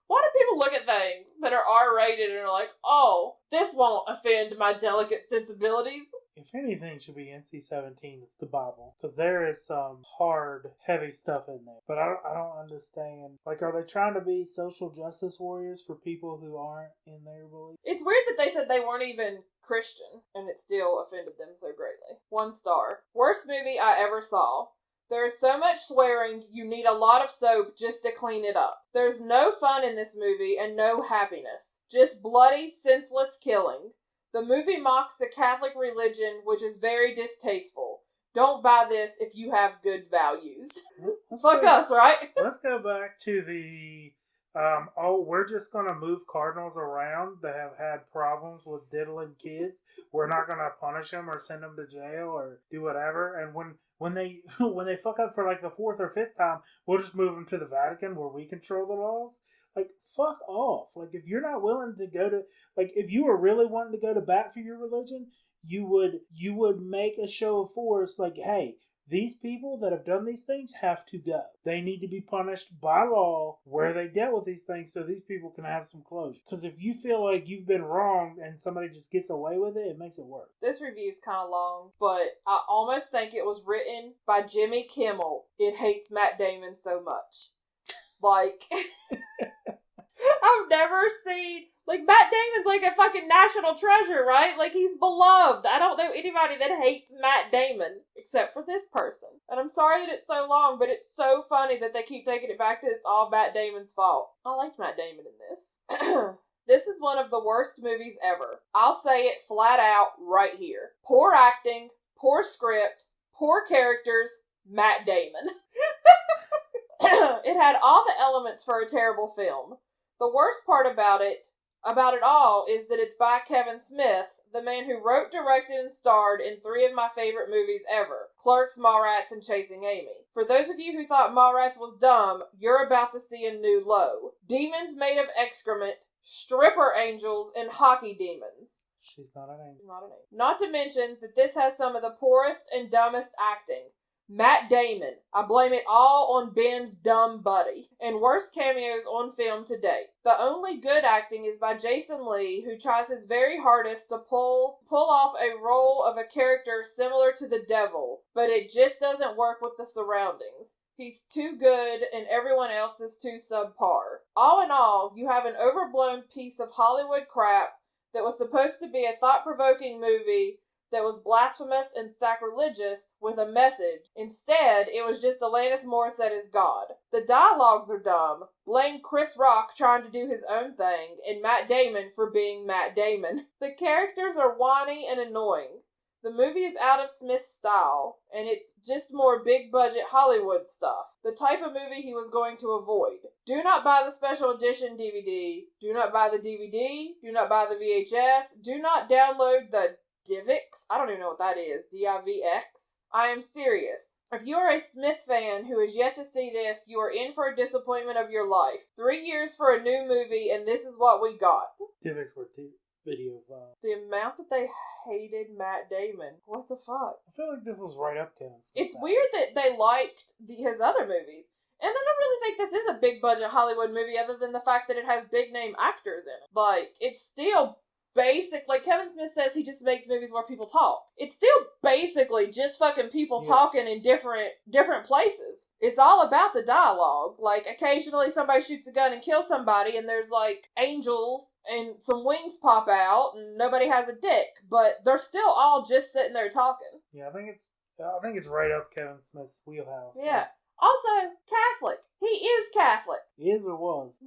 Why do people look at things that are R-rated and are like, oh, this won't offend my delicate sensibilities? If anything should be NC-17, it's the Bible. Because there is some hard, heavy stuff in there. But I don't understand. Like, are they trying to be social justice warriors for people who aren't in their belief? It's weird that they said they weren't even Christian, and it still offended them so greatly. 1 star. Worst movie I ever saw. There is so much swearing, you need a lot of soap just to clean it up. There's no fun in this movie and no happiness. Just bloody, senseless killing. The movie mocks the Catholic religion, which is very distasteful. Don't buy this if you have good values. Fuck us, right? Let's go back to the, we're just going to move cardinals around that have had problems with diddling kids. We're not going to punish them or send them to jail or do whatever. And when they fuck up for like the 4th or 5th time, we'll just move them to the Vatican where we control the laws. Like, fuck off. Like, if you're not willing to go to... Like, if you were really wanting to go to bat for your religion, you would make a show of force like, hey, these people that have done these things have to go. They need to be punished by law where they dealt with these things so these people can have some closure. Because if you feel like you've been wronged and somebody just gets away with it, it makes it worse. This review's kind of long, but I almost think it was written by Jimmy Kimmel. It hates Matt Damon so much. Like, I've never seen, like, Matt Damon's like a fucking national treasure, right? Like, he's beloved. I don't know anybody that hates Matt Damon, except for this person. And I'm sorry that it's so long, but it's so funny that they keep taking it back to it's all Matt Damon's fault. I liked Matt Damon in this. This is one of the worst movies ever. I'll say it flat out right here. Poor acting, poor script, poor characters, Matt Damon. It had all the elements for a terrible film. The worst part about it all is that it's by Kevin Smith, the man who wrote, directed, and starred in 3 of my favorite movies ever, Clerks, Mallrats, and Chasing Amy. For those of you who thought Mallrats was dumb, you're about to see a new low. Demons made of excrement, stripper angels, and hockey demons. She's not an angel. Not to mention that this has some of the poorest and dumbest acting. Matt Damon. I blame it all on Ben's dumb buddy. And worst cameos on film to date. The only good acting is by Jason Lee, who tries his very hardest to pull off a role of a character similar to the devil, but it just doesn't work with the surroundings. He's too good, and everyone else is too subpar. All in all, you have an overblown piece of Hollywood crap that was supposed to be a thought-provoking movie that was blasphemous and sacrilegious with a message. Instead, it was just Alanis Morissette as God. The dialogues are dumb. Blame Chris Rock trying to do his own thing, and Matt Damon for being Matt Damon. The characters are whiny and annoying. The movie is out of Smith's style, and it's just more big-budget Hollywood stuff. The type of movie he was going to avoid. Do not buy the special edition DVD. Do not buy the DVD. Do not buy the VHS. Do not download the DivX? I don't even know what that is. DIVX? I am serious. If you are a Smith fan who has yet to see this, you are in for a disappointment of your life. 3 years for a new movie, and this is what we got. DivX were video. The amount that they hated Matt Damon. What the fuck? I feel like this was right up to him. It's weird that they liked his other movies. And I don't really think this is a big budget Hollywood movie other than the fact that it has big name actors in it. Like, it's still basic, like Kevin Smith says he just makes movies where people talk. It's still basically just fucking people talking in different places. It's all about the dialogue. Like, occasionally somebody shoots a gun and kills somebody and there's like angels and some wings pop out and nobody has a dick, but they're still all just sitting there talking. Yeah, I think it's right up Kevin Smith's wheelhouse. Yeah. Also, Catholic. He is Catholic. Is or was?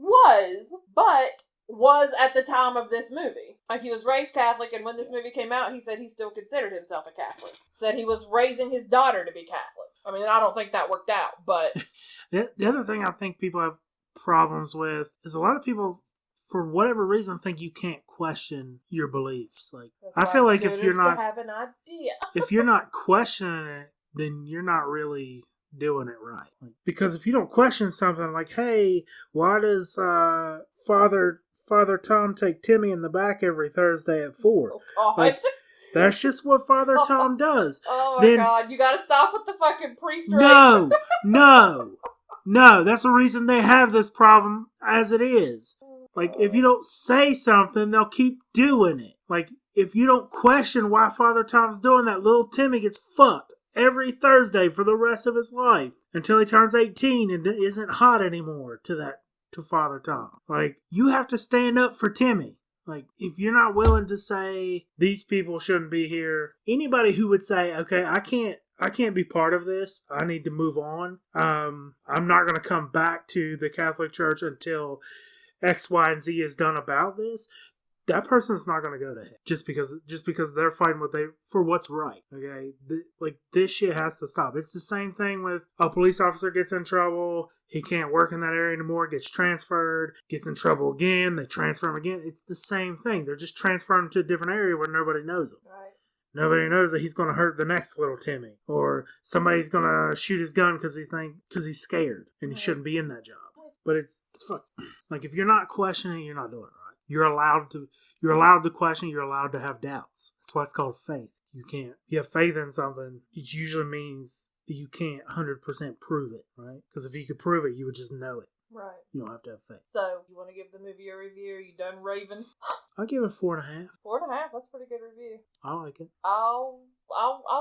Was at the time of this movie. Like, he was raised Catholic, and when this movie came out, he said he still considered himself a Catholic. Said he was raising his daughter to be Catholic. I mean, I don't think that worked out, but... The other thing I think people have problems with is a lot of people, for whatever reason, think you can't question your beliefs. Like, I feel like if you're not... have an idea. if you're not questioning it, then you're not really doing it right. Like, because if you don't question something like, hey, why does Father Tom take Timmy in the back every Thursday at 4? Oh, like, that's just what Father Tom does. Oh my God, you gotta stop with the fucking priest rape. No, that's the reason they have this problem as it is. Like, if you don't say something, they'll keep doing it. Like, if you don't question why Father Tom's doing that, little Timmy gets fucked every Thursday for the rest of his life until he turns 18 and isn't hot anymore to Father Tom. Like, you have to stand up for Timmy. Like, if you're not willing to say these people shouldn't be here, anybody who would say, okay, I can't be part of this, I need to move on. I'm not going to come back to the Catholic Church until X, Y, and Z is done about this. That person's not going to go to hell just because they're fighting for what's right. Okay, this shit has to stop. It's the same thing with a police officer gets in trouble, he can't work in that area anymore, gets transferred, gets in trouble again, they transfer him again. It's the same thing. They're just transferring him to a different area where nobody knows him. Right. Nobody knows that he's going to hurt the next little Timmy, or somebody's going to shoot his gun because he's scared and he shouldn't be in that job. But it's fuck. Like, if you're not questioning, you're not doing it right. You're allowed to question. You're allowed to have doubts. That's why it's called faith. You have faith in something, it usually means that you can't 100% prove it, right? Because if you could prove it, you would just know it. Right. You don't have to have faith. So, you want to give the movie a review? Are you done raving? I'll give it 4.5. 4.5? That's a pretty good review. I like it. I'll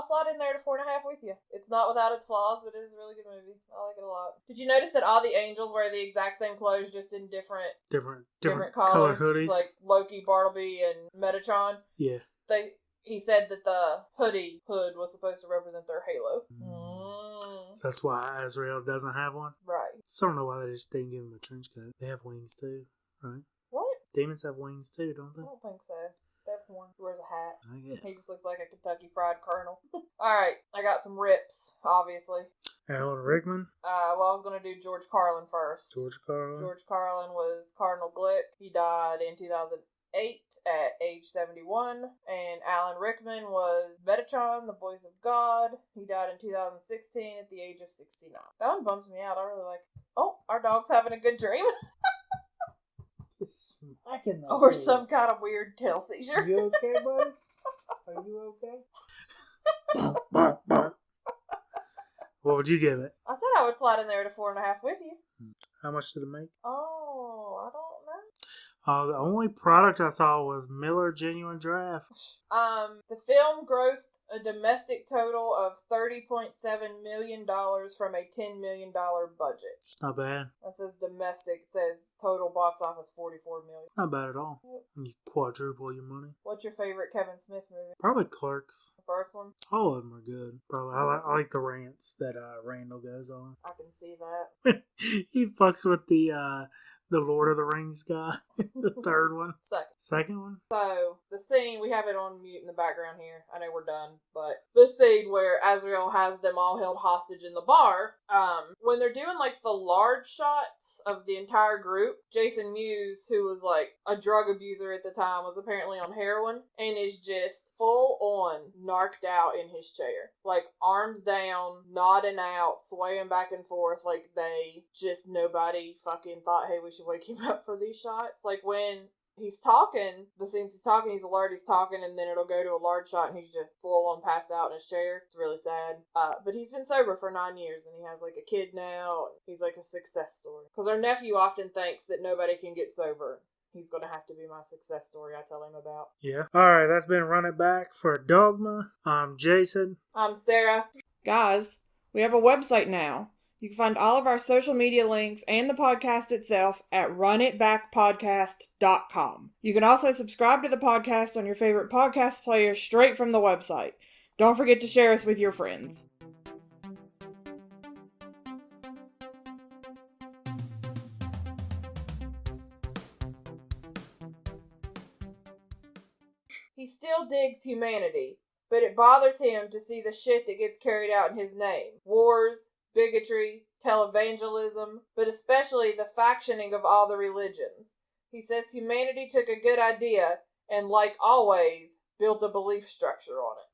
slide in there to 4.5 with you. It's not without its flaws, but it is a really good movie. I like it a lot. Did you notice that all the angels wear the exact same clothes, just in different colors, hoodies? Like Loki, Bartleby, and Metatron? Yeah. He said that the hood was supposed to represent their halo. So that's why Azrael doesn't have one? Right. So I don't know why they just didn't give him a trench coat. They have wings too, right? What? Demons have wings too, don't they? I don't think so. They have one. He wears a hat. I guess. He just looks like a Kentucky Fried Colonel. Alright, I got some rips, obviously. Alan Rickman? I was going to do George Carlin first. George Carlin was Cardinal Glick. He died in 2008 at age 71. And Alan Rickman was Metatron, the voice of God. He died in 2016 at the age of 69. That one bums me out. I really like it. Oh, our dog's having a good dream. Or some kind of weird tail seizure. You okay, buddy? Are you okay? What would you give it? I said I would slide in there to 4.5 with you. How much did it make? Oh, I don't know. The only product I saw was Miller Genuine Draft. The film grossed a domestic total of $30.7 million from a $10 million budget. It's not bad. That says domestic. It says total box office $44 million. Not bad at all. You quadruple your money. What's your favorite Kevin Smith movie? Probably Clerks. The first one? All of them are good. Probably. I like the rants that Randall goes on. I can see that. He fucks with the Lord of the Rings guy. The third one. Second one? So, the scene, we have it on mute in the background here. I know we're done, but the scene where Azrael has them all held hostage in the bar, when they're doing, like, the large shots of the entire group, Jason Mewes, who was, like, a drug abuser at the time, was apparently on heroin, and is just full on narked out in his chair. Like, arms down, nodding out, swaying back and forth, like nobody fucking thought, hey, we should wake him up for these shots. Like, when he's talking, the scenes he's talking, he's alert, he's talking, and then it'll go to a large shot and he's just full on passed out in his chair. It's really sad. But he's been sober for 9 years and he has like a kid now. He's like a success story. Because our nephew often thinks that nobody can get sober. He's going to have to be my success story I tell him about. Yeah. Alright, that's been Run It Back for Dogma. I'm Jason. I'm Sarah. Guys, we have a website now. You can find all of our social media links and the podcast itself at runitbackpodcast.com. You can also subscribe to the podcast on your favorite podcast player straight from the website. Don't forget to share us with your friends. He still digs humanity, but it bothers him to see the shit that gets carried out in his name. Wars, bigotry, televangelism, but especially the factioning of all the religions. He says humanity took a good idea and, like always, built a belief structure on it.